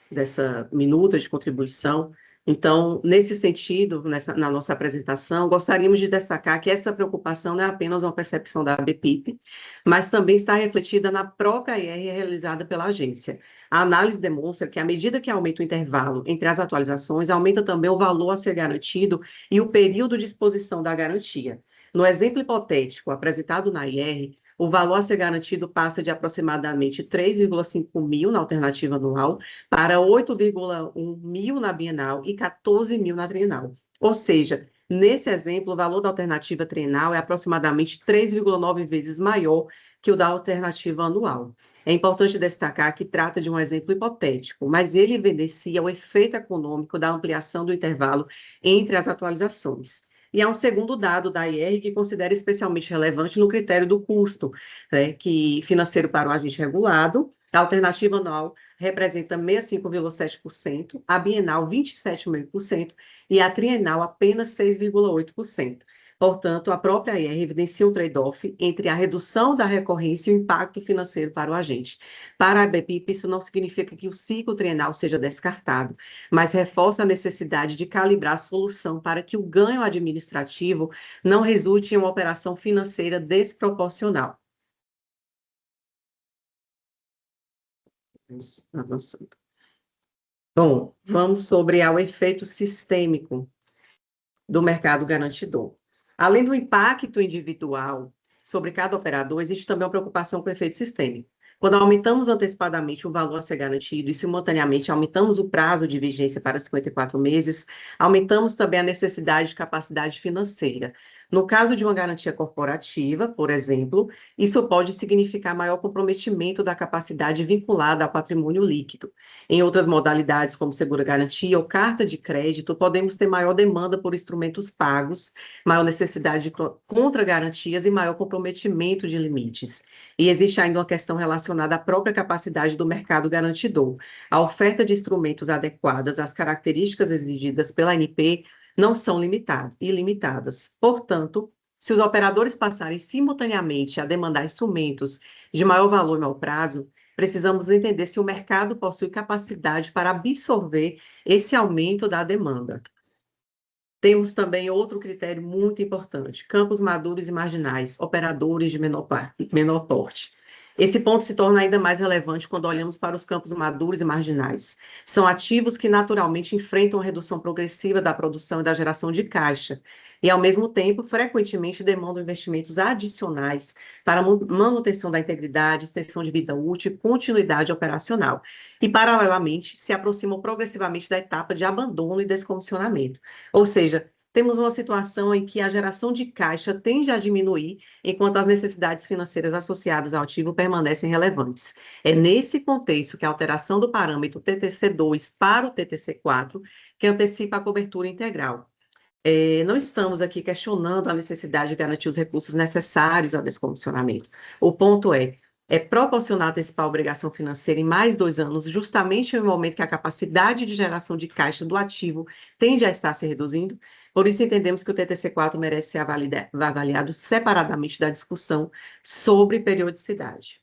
dessa minuta de contribuição. Então, nesse sentido, na nossa apresentação, gostaríamos de destacar que essa preocupação não é apenas uma percepção da ABPIP, mas também está refletida na própria AIR realizada pela agência. A análise demonstra que, à medida que aumenta o intervalo entre as atualizações, aumenta também o valor a ser garantido e o período de exposição da garantia. No exemplo hipotético apresentado na AIR, o valor a ser garantido passa de aproximadamente 3,5 mil na alternativa anual para 8,1 mil na bienal e 14 mil na trienal. Ou seja, nesse exemplo, o valor da alternativa trienal é aproximadamente 3,9 vezes maior que o da alternativa anual. É importante destacar que trata de um exemplo hipotético, mas ele evidencia o efeito econômico da ampliação do intervalo entre as atualizações. E há um segundo dado da AIR que considera especialmente relevante no critério do custo, né, que financeiro para o agente regulado. A alternativa anual representa 65,7%, a bienal 27,5% e a trienal apenas 6,8%. Portanto, a própria AIR evidencia um trade-off entre a redução da recorrência e o impacto financeiro para o agente. Para a ABPIP, isso não significa que o ciclo trienal seja descartado, mas reforça a necessidade de calibrar a solução para que o ganho administrativo não resulte em uma operação financeira desproporcional. Avançando. Bom, vamos sobre o efeito sistêmico do mercado garantidor. Além do impacto individual sobre cada operador, existe também uma preocupação com o efeito sistêmico. Quando aumentamos antecipadamente o valor a ser garantido e, simultaneamente, aumentamos o prazo de vigência para 54 meses, aumentamos também a necessidade de capacidade financeira. No caso de uma garantia corporativa, por exemplo, isso pode significar maior comprometimento da capacidade vinculada ao patrimônio líquido. Em outras modalidades, como seguro-garantia ou carta de crédito, podemos ter maior demanda por instrumentos pagos, maior necessidade de contra-garantias e maior comprometimento de limites. E existe ainda uma questão relacionada à própria capacidade do mercado garantidor. A oferta de instrumentos adequadas às características exigidas pela ANP não são ilimitadas. Portanto, se os operadores passarem simultaneamente a demandar instrumentos de maior valor e maior prazo, precisamos entender se o mercado possui capacidade para absorver esse aumento da demanda. Temos também outro critério muito importante: campos maduros e marginais, operadores de menor porte. Esse ponto se torna ainda mais relevante quando olhamos para os campos maduros e marginais. São ativos que naturalmente enfrentam a redução progressiva da produção e da geração de caixa, e, ao mesmo tempo, frequentemente demandam investimentos adicionais para a manutenção da integridade, extensão de vida útil e continuidade operacional. E, paralelamente, se aproximam progressivamente da etapa de abandono e descomissionamento. Ou seja, temos uma situação em que a geração de caixa tende a diminuir, enquanto as necessidades financeiras associadas ao ativo permanecem relevantes. É nesse contexto que a alteração do parâmetro TTC2 para o TTC4 que antecipa a cobertura integral. Não estamos aqui questionando a necessidade de garantir os recursos necessários ao descomissionamento. O ponto é proporcionar antecipar a obrigação financeira em mais 2 anos, justamente no momento que a capacidade de geração de caixa do ativo tende a estar se reduzindo. Por isso, entendemos que o TTC4 merece ser avaliado separadamente da discussão sobre periodicidade.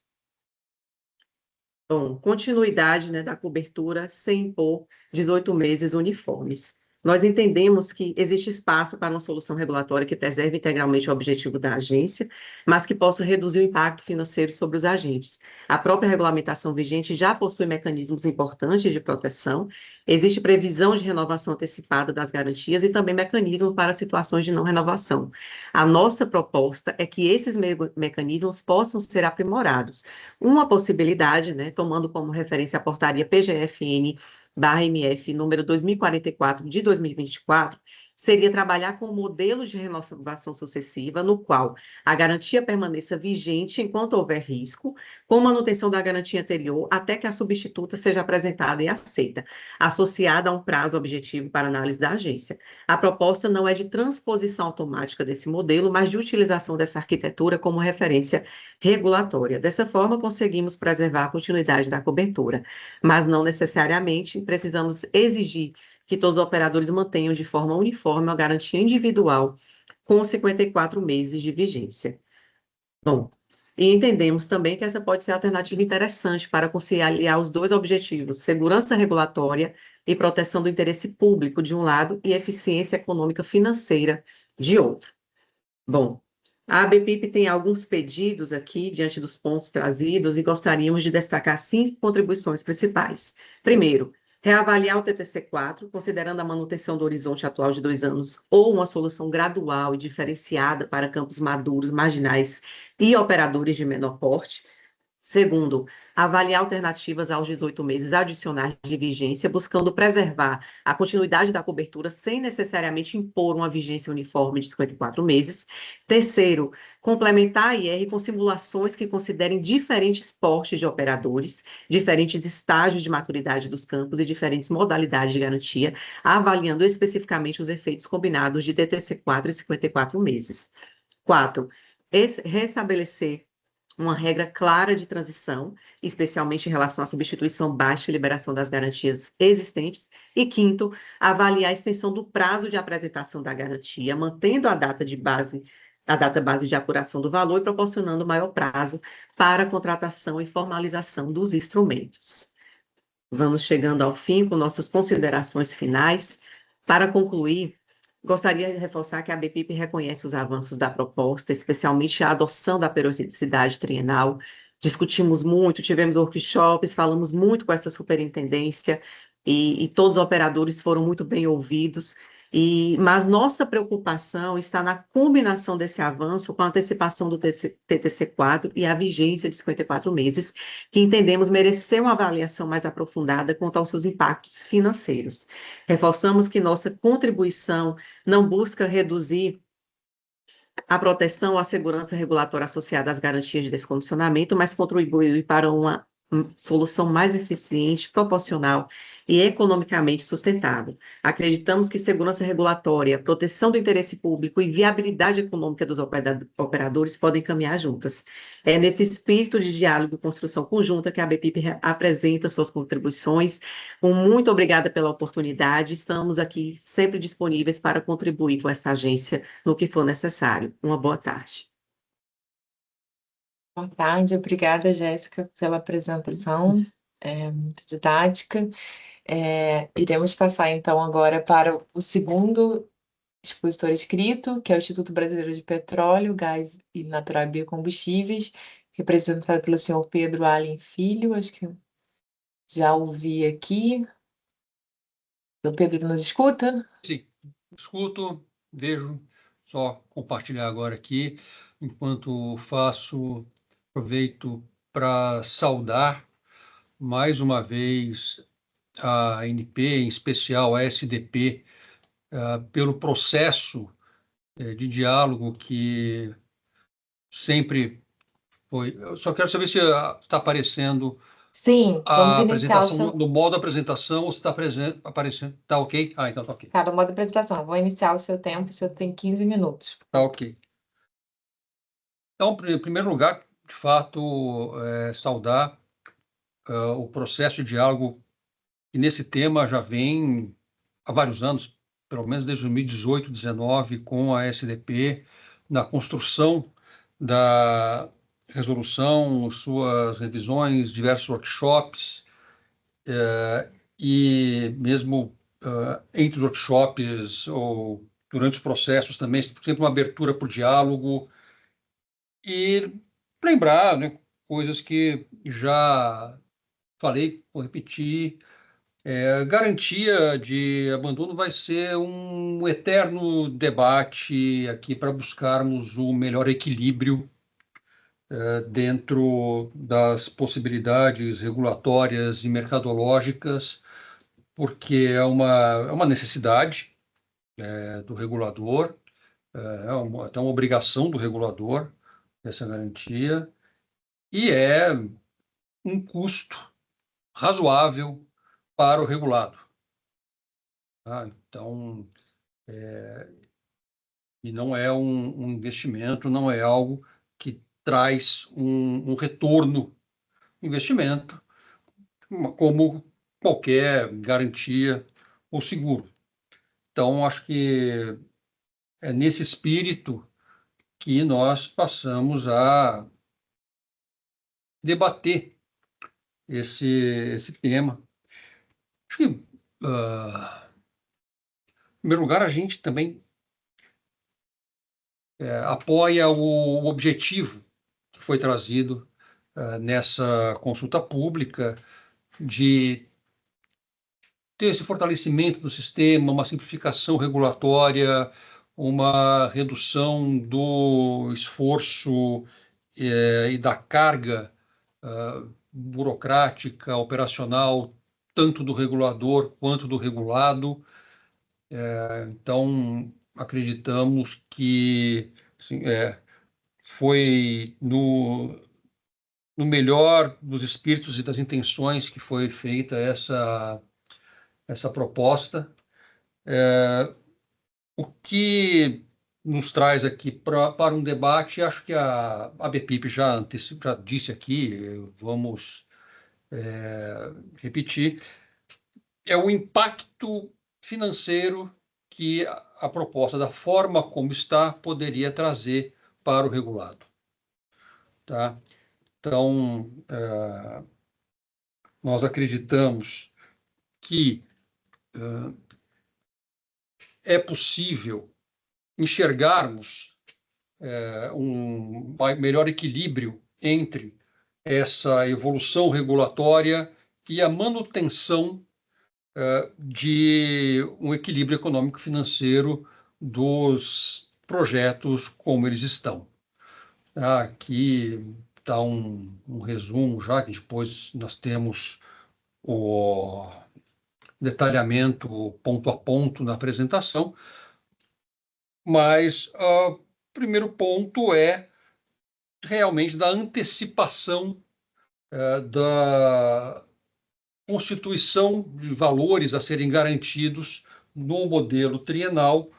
Bom, continuidade, né, da cobertura sem impor 18 meses uniformes. Nós entendemos que existe espaço para uma solução regulatória que preserve integralmente o objetivo da agência, mas que possa reduzir o impacto financeiro sobre os agentes. A própria regulamentação vigente já possui mecanismos importantes de proteção, existe previsão de renovação antecipada das garantias e também mecanismos para situações de não renovação. A nossa proposta é que esses mecanismos possam ser aprimorados. Uma possibilidade, né, tomando como referência a portaria PGFN/MF número 2044 de 2024, seria trabalhar com um modelo de renovação sucessiva, no qual a garantia permaneça vigente enquanto houver risco, com manutenção da garantia anterior até que a substituta seja apresentada e aceita, associada a um prazo objetivo para análise da agência. A proposta não é de transposição automática desse modelo, mas de utilização dessa arquitetura como referência regulatória. Dessa forma, conseguimos preservar a continuidade da cobertura, mas não necessariamente precisamos exigir que todos os operadores mantenham de forma uniforme a garantia individual com 54 meses de vigência. Bom, e entendemos também que essa pode ser alternativa interessante para conciliar os dois objetivos: segurança regulatória e proteção do interesse público, de um lado, e eficiência econômica financeira, de outro. Bom, a ABPIP tem alguns pedidos aqui, diante dos pontos trazidos, e gostaríamos de destacar 5 contribuições principais. Primeiro, reavaliar o TTC4, considerando a manutenção do horizonte atual de 2 anos ou uma solução gradual e diferenciada para campos maduros, marginais e operadores de menor porte. Segundo, avaliar alternativas aos 18 meses adicionais de vigência, buscando preservar a continuidade da cobertura sem necessariamente impor uma vigência uniforme de 54 meses. Terceiro, complementar a IR com simulações que considerem diferentes portes de operadores, diferentes estágios de maturidade dos campos e diferentes modalidades de garantia, avaliando especificamente os efeitos combinados de TTC4 e 54 meses. 4, restabelecer uma regra clara de transição, especialmente em relação à substituição baixa e liberação das garantias existentes. E 5, avaliar a extensão do prazo de apresentação da garantia, mantendo a data base de apuração do valor e proporcionando maior prazo para a contratação e formalização dos instrumentos. Vamos chegando ao fim com nossas considerações finais. Para concluir, gostaria de reforçar que a ABPIP reconhece os avanços da proposta, especialmente a adoção da periodicidade trienal. Discutimos muito, tivemos workshops, falamos muito com essa superintendência e todos os operadores foram muito bem ouvidos. Mas nossa preocupação está na combinação desse avanço com a antecipação do TTC4 e a vigência de 54 meses, que entendemos merecer uma avaliação mais aprofundada quanto aos seus impactos financeiros. Reforçamos que nossa contribuição não busca reduzir a proteção ou a segurança regulatória associada às garantias de descomissionamento, mas contribui para uma solução mais eficiente, proporcional e economicamente sustentável. Acreditamos que segurança regulatória, proteção do interesse público e viabilidade econômica dos operadores podem caminhar juntas. É nesse espírito de diálogo e construção conjunta que a ABPIP apresenta suas contribuições. Muito obrigada pela oportunidade. Estamos aqui sempre disponíveis para contribuir com essa agência no que for necessário. Uma boa tarde. Boa tarde, obrigada, Jéssica, pela apresentação, muito didática. Iremos passar, então, agora para o segundo expositor inscrito, que é o Instituto Brasileiro de Petróleo, Gás e Natural e Biocombustíveis, representado pelo senhor Pedro Allen Filho, acho que já ouvi aqui. O Pedro nos escuta? Sim, escuto, vejo, só compartilhar agora aqui, enquanto aproveito para saudar mais uma vez a ANP, em especial a SDP, pelo processo de diálogo que sempre foi. Eu só quero saber se está aparecendo Sim, vamos a iniciar apresentação, no modo apresentação, ou se está aparecendo. Está ok? Então está ok. Tá, no modo apresentação. Vou iniciar o seu tempo, o senhor tem 15 minutos. Tá ok. Então, em primeiro lugar, de fato, saudar o processo de diálogo que nesse tema já vem há vários anos, pelo menos desde 2018, 2019, com a SDP, na construção da resolução, suas revisões, diversos workshops, e mesmo entre os workshops ou durante os processos também, sempre uma abertura para o diálogo e lembrar, né, coisas que já falei, vou repetir. Garantia de abandono vai ser um eterno debate aqui para buscarmos o melhor equilíbrio dentro das possibilidades regulatórias e mercadológicas, porque é uma necessidade do regulador, até uma obrigação do regulador, essa garantia, e é um custo razoável para o regulado. Então, e não é um investimento, não é algo que traz um retorno investimento, como qualquer garantia ou seguro. Então, acho que é nesse espírito que nós passamos a debater esse tema. Acho que, em primeiro lugar, a gente também apoia o objetivo que foi trazido nessa consulta pública de ter esse fortalecimento do sistema, uma simplificação regulatória, uma redução do esforço e da carga burocrática, operacional, tanto do regulador quanto do regulado. Então, acreditamos que assim, foi no melhor dos espíritos e das intenções que foi feita essa proposta. O que nos traz aqui para um debate, acho que a ABPIP já disse aqui, vamos repetir, é o impacto financeiro que a proposta, da forma como está, poderia trazer para o regulado. Tá? Então, nós acreditamos que é possível enxergarmos um melhor equilíbrio entre essa evolução regulatória e a manutenção de um equilíbrio econômico-financeiro dos projetos como eles estão. Aqui está um resumo, já que depois nós temos o detalhamento ponto a ponto na apresentação, mas o primeiro ponto é realmente da antecipação da constituição de valores a serem garantidos no modelo trienal,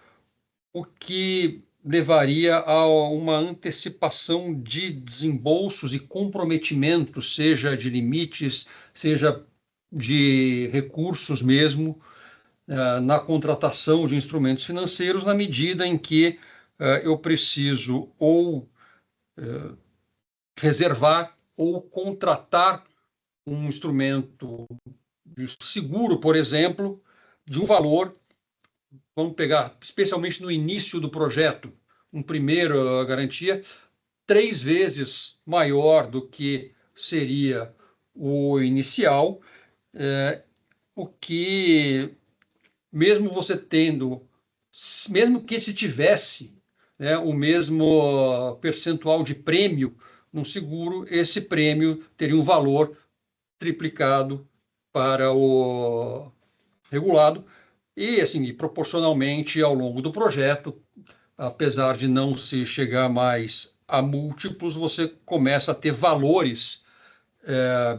o que levaria a uma antecipação de desembolsos e comprometimentos, seja de limites, seja de recursos mesmo, na contratação de instrumentos financeiros, na medida em que eu preciso ou reservar ou contratar um instrumento seguro, por exemplo, de um valor, vamos pegar, especialmente no início do projeto, uma primeira garantia, 3 vezes maior do que seria o inicial, o que, mesmo você tendo, mesmo que se tivesse o mesmo percentual de prêmio no seguro, esse prêmio teria um valor triplicado para o regulado e, assim, proporcionalmente ao longo do projeto, apesar de não se chegar mais a múltiplos, você começa a ter valores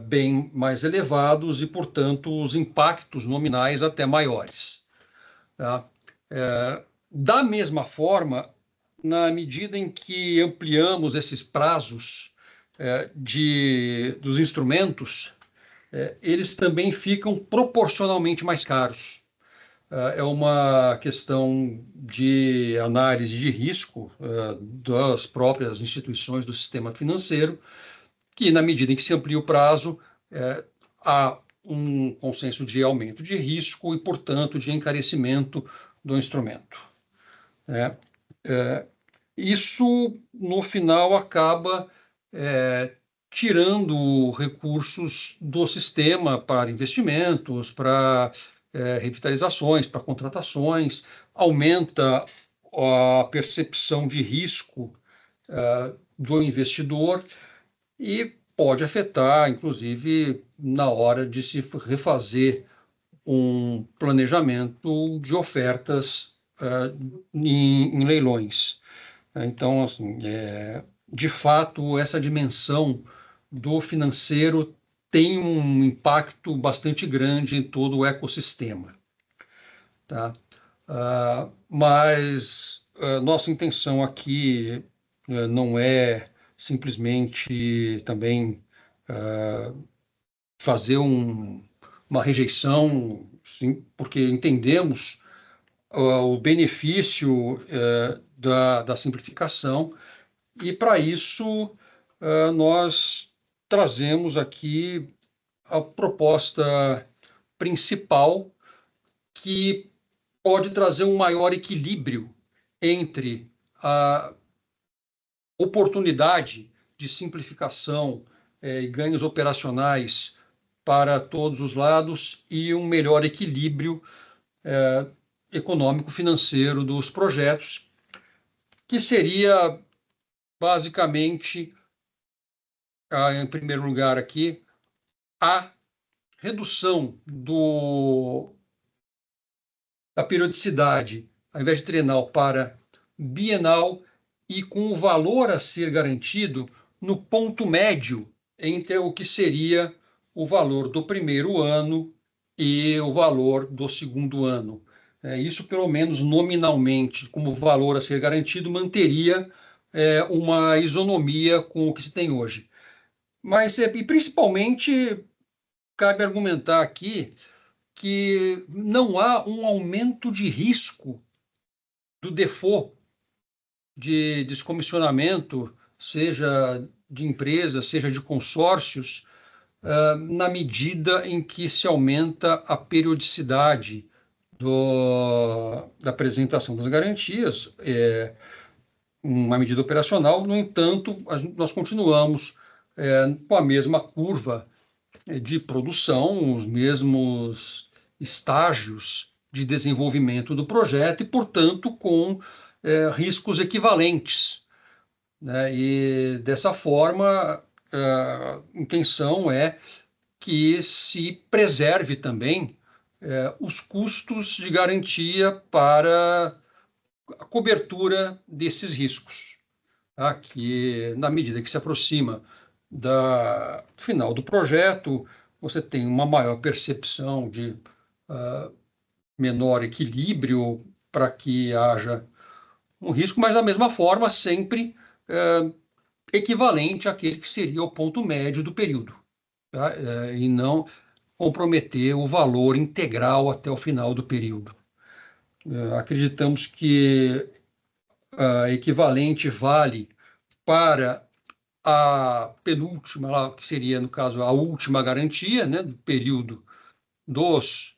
bem mais elevados e, portanto, os impactos nominais até maiores. Tá? Da mesma forma, na medida em que ampliamos esses prazos dos instrumentos, eles também ficam proporcionalmente mais caros. É uma questão de análise de risco das próprias instituições do sistema financeiro, que, na medida em que se amplia o prazo, há um consenso de aumento de risco e, portanto, de encarecimento do instrumento. Isso, no final, acaba tirando recursos do sistema para investimentos, para revitalizações, para contratações, aumenta a percepção de risco do investidor e pode afetar, inclusive, na hora de se refazer um planejamento de ofertas em leilões. Então, assim, de fato, essa dimensão do financeiro tem um impacto bastante grande em todo o ecossistema. Tá? Mas nossa intenção aqui não é simplesmente também fazer uma rejeição, sim, porque entendemos o benefício da simplificação e, para isso, nós trazemos aqui a proposta principal, que pode trazer um maior equilíbrio entre a oportunidade de simplificação e ganhos operacionais para todos os lados e um melhor equilíbrio econômico-financeiro dos projetos, que seria basicamente, em primeiro lugar aqui, a redução da periodicidade, ao invés de trienal, para bienal, e com o valor a ser garantido no ponto médio entre o que seria o valor do primeiro ano e o valor do segundo ano. Isso, pelo menos nominalmente, como valor a ser garantido, manteria uma isonomia com o que se tem hoje. Mas, e principalmente, cabe argumentar aqui que não há um aumento de risco do default, de descomissionamento, seja de empresas, seja de consórcios, na medida em que se aumenta a periodicidade da apresentação das garantias, uma medida operacional. No entanto, nós continuamos com a mesma curva de produção, os mesmos estágios de desenvolvimento do projeto e, portanto, com riscos equivalentes, né? E, dessa forma, a intenção é que se preserve também os custos de garantia para a cobertura desses riscos, tá? Que, na medida que se aproxima do final do projeto, você tem uma maior percepção de menor equilíbrio para que haja um risco, mas, da mesma forma, sempre equivalente àquele que seria o ponto médio do período, tá? E não comprometer o valor integral até o final do período. Acreditamos que equivalente vale para a penúltima, que seria, no caso, a última garantia, né, do período dos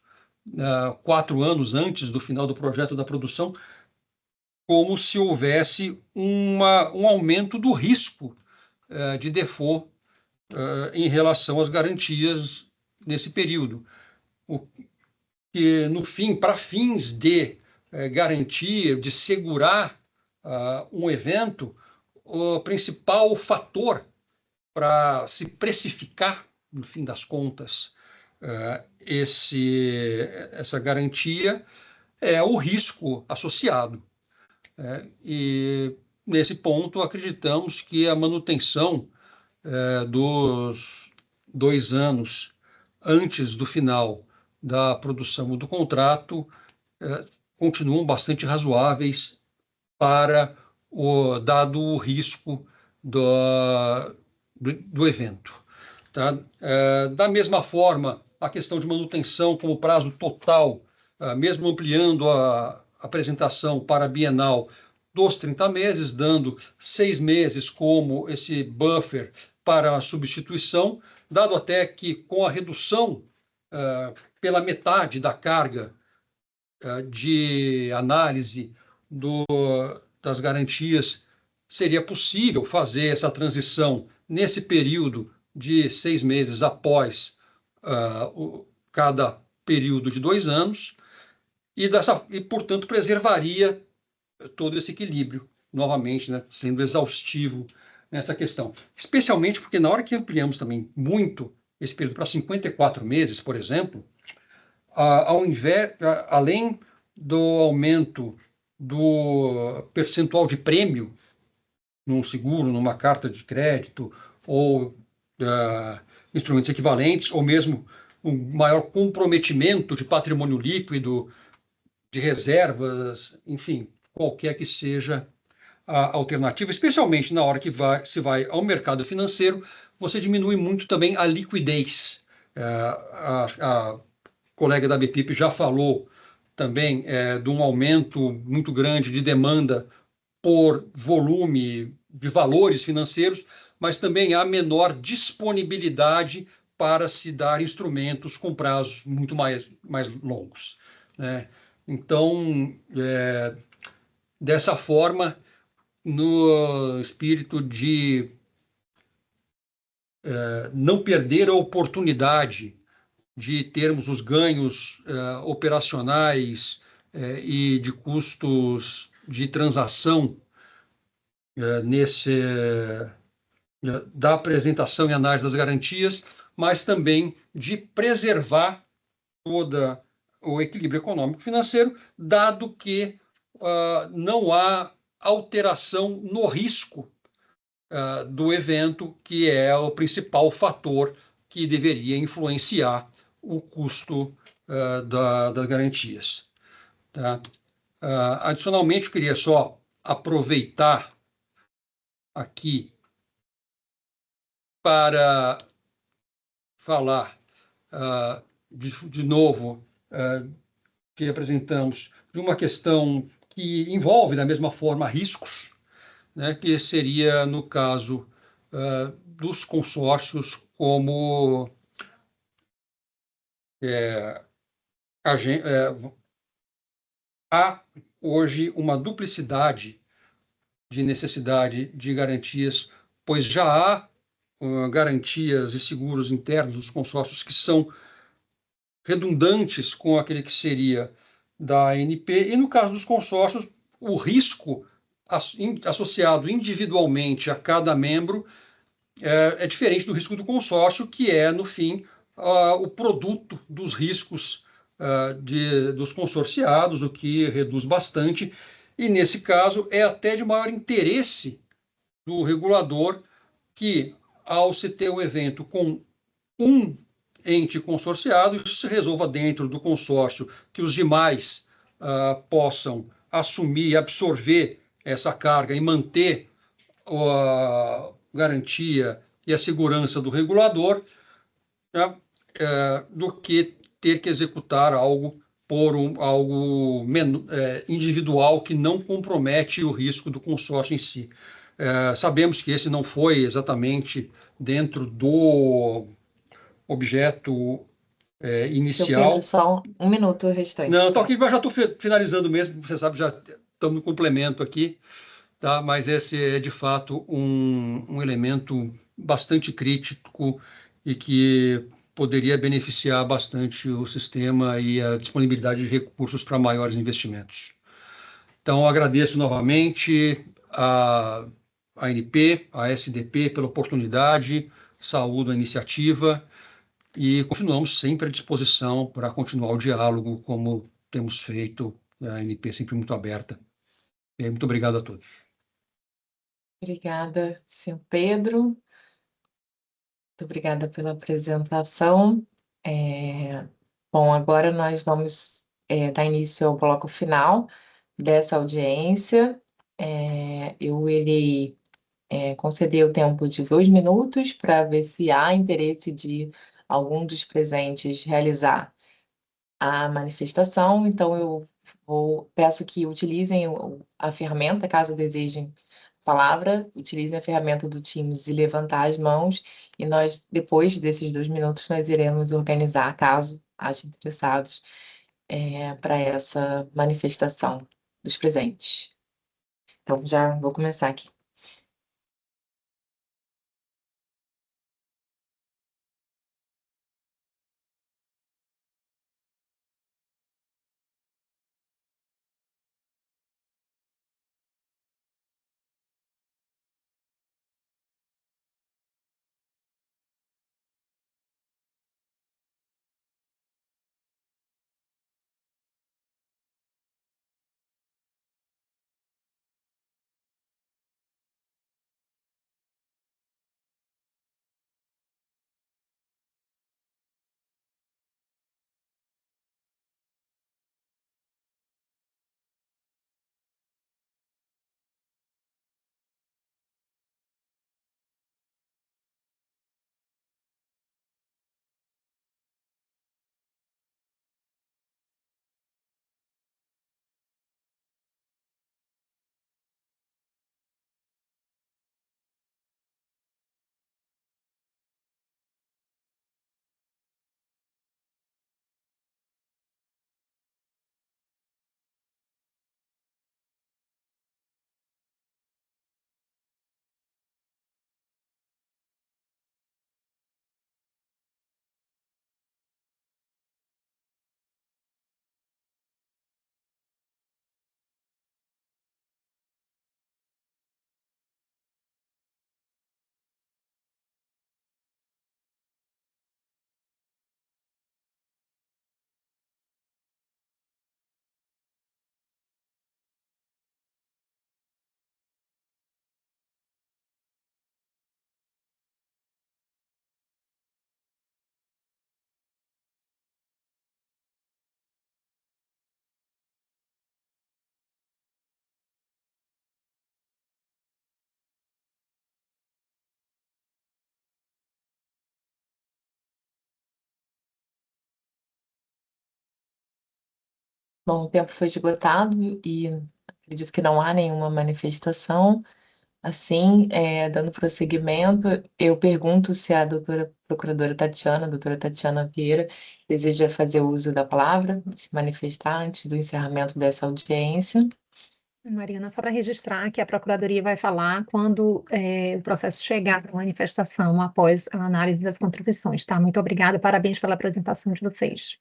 4 anos antes do final do projeto da produção, como se houvesse um aumento do risco de default em relação às garantias nesse período. O que, no fim, para fins de garantir, de segurar um evento, o principal fator para se precificar, no fim das contas, essa garantia é o risco associado. E, nesse ponto, acreditamos que a manutenção dos 2 anos antes do final da produção do contrato continuam bastante razoáveis para dado o risco do evento, tá? Da mesma forma, a questão de manutenção como prazo total, mesmo ampliando a apresentação para a bienal dos 30 meses, dando 6 meses como esse buffer para a substituição, dado até que, com a redução pela metade da carga de análise das garantias, seria possível fazer essa transição nesse período de 6 meses após cada período de 2 anos, e, portanto, preservaria todo esse equilíbrio, novamente, né, sendo exaustivo nessa questão. Especialmente porque, na hora que ampliamos também muito esse período para 54 meses, por exemplo, além do aumento do percentual de prêmio num seguro, numa carta de crédito ou instrumentos equivalentes, ou mesmo um maior comprometimento de patrimônio líquido, de reservas, enfim, qualquer que seja a alternativa, especialmente na hora que se vai ao mercado financeiro, você diminui muito também a liquidez. A colega da BPIP já falou também de um aumento muito grande de demanda por volume de valores financeiros, mas também há menor disponibilidade para se dar instrumentos com prazos muito mais longos, né? Então, dessa forma, no espírito de não perder a oportunidade de termos os ganhos operacionais e de custos de transação da apresentação e análise das garantias, mas também de preservar todo o equilíbrio econômico-financeiro, dado que não há alteração no risco do evento, que é o principal fator que deveria influenciar o custo das garantias, tá? Adicionalmente, eu queria só aproveitar aqui para falar de novo que apresentamos de uma questão que envolve, da mesma forma, riscos, né, que seria, no caso dos consórcios, como há hoje uma duplicidade de necessidade de garantias, pois já há garantias e seguros internos dos consórcios que são redundantes com aquele que seria da ANP, e no caso dos consórcios, o risco associado individualmente a cada membro é diferente do risco do consórcio, que é, no fim, o produto dos riscos dos consorciados, o que reduz bastante, e, nesse caso, é até de maior interesse do regulador que, ao se ter um evento com um ente consorciado, isso se resolva dentro do consórcio, que os demais possam assumir e absorver essa carga e manter a garantia e a segurança do regulador, né, do que ter que executar algo por algo individual que não compromete o risco do consórcio em si. Sabemos que esse não foi exatamente dentro do objeto inicial. Pedro, só um minuto restante. Não, estou aqui, mas já estou finalizando mesmo, você sabe, já estamos no complemento aqui, tá? Mas esse é, de fato, um elemento bastante crítico e que poderia beneficiar bastante o sistema e a disponibilidade de recursos para maiores investimentos. Então, agradeço novamente a ANP, a SDP pela oportunidade, saúdo a iniciativa e continuamos sempre à disposição para continuar o diálogo como temos feito, a ANP sempre muito aberta. Muito obrigado a todos. Obrigada, senhor Pedro. Muito obrigada pela apresentação. Bom, agora nós vamos dar início ao bloco final dessa audiência. Eu irei conceder o tempo de 2 minutos para ver se há interesse de algum dos presentes realizar a manifestação. Então, eu peço que utilizem a ferramenta, caso desejem palavra, utilizem a ferramenta do Teams e levantar as mãos, e nós, depois desses 2 minutos, nós iremos organizar, caso haja interessados, para essa manifestação dos presentes. Então, já vou começar aqui. Bom, o tempo foi esgotado e acredito que não há nenhuma manifestação. Assim, dando prosseguimento, eu pergunto se a doutora doutora Tatiana Vieira, deseja fazer uso da palavra, se manifestar antes do encerramento dessa audiência. Mariana, só para registrar que a Procuradoria vai falar quando o processo chegar à manifestação após a análise das contribuições, tá? Muito obrigada, parabéns pela apresentação de vocês.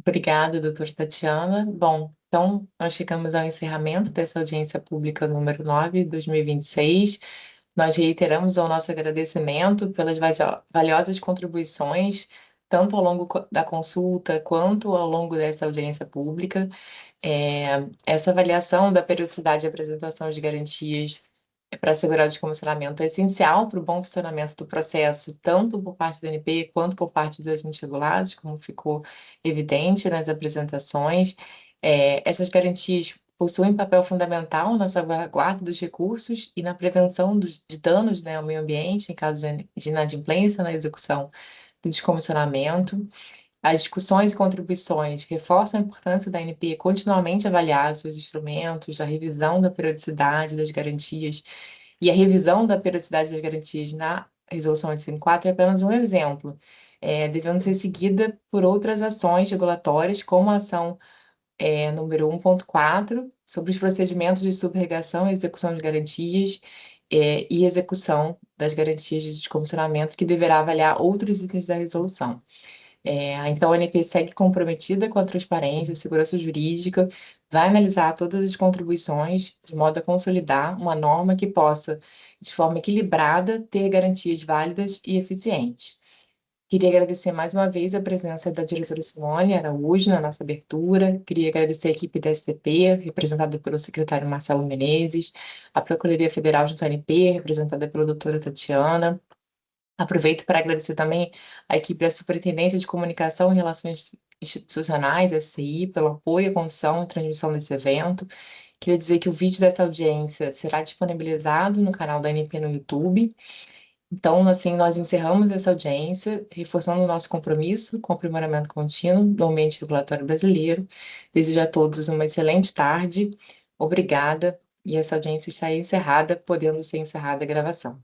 Obrigada, doutora Tatiana. Bom, então, nós chegamos ao encerramento dessa audiência pública número 9 de 2026. Nós reiteramos o nosso agradecimento pelas valiosas contribuições, tanto ao longo da consulta quanto ao longo dessa audiência pública. Essa avaliação da periodicidade e apresentação de garantias para assegurar o descomissionamento é essencial para o bom funcionamento do processo, tanto por parte da ANP quanto por parte dos agentes regulados, como ficou evidente nas apresentações. Essas garantias possuem papel fundamental na salvaguarda dos recursos e na prevenção de danos, né, ao meio ambiente, em caso de inadimplência na execução do descomissionamento. As discussões e contribuições reforçam a importância da ANP continuamente avaliar seus instrumentos, a revisão da periodicidade das garantias, e a revisão da periodicidade das garantias na Resolução 854 é apenas um exemplo, devendo ser seguida por outras ações regulatórias, como a ação número 1.4, sobre os procedimentos de subrogação e execução de garantias, e execução das garantias de descomissionamento, que deverá avaliar outros itens da resolução. Então, a ANP segue comprometida com a transparência e segurança jurídica, vai analisar todas as contribuições de modo a consolidar uma norma que possa, de forma equilibrada, ter garantias válidas e eficientes. Queria agradecer mais uma vez a presença da diretora Simone Araújo na nossa abertura. Queria agradecer a equipe da STP, representada pelo secretário Marcelo Menezes, a Procuradoria Federal junto à ANP, representada pela doutora Tatiana. Aproveito para agradecer também a equipe da Superintendência de Comunicação e Relações Institucionais, SCI, pelo apoio, condução e transmissão desse evento. Queria dizer que o vídeo dessa audiência será disponibilizado no canal da ANP no YouTube. Então, assim, nós encerramos essa audiência, reforçando o nosso compromisso com o aprimoramento contínuo do ambiente regulatório brasileiro. Desejo a todos uma excelente tarde. Obrigada. E essa audiência está encerrada, podendo ser encerrada a gravação.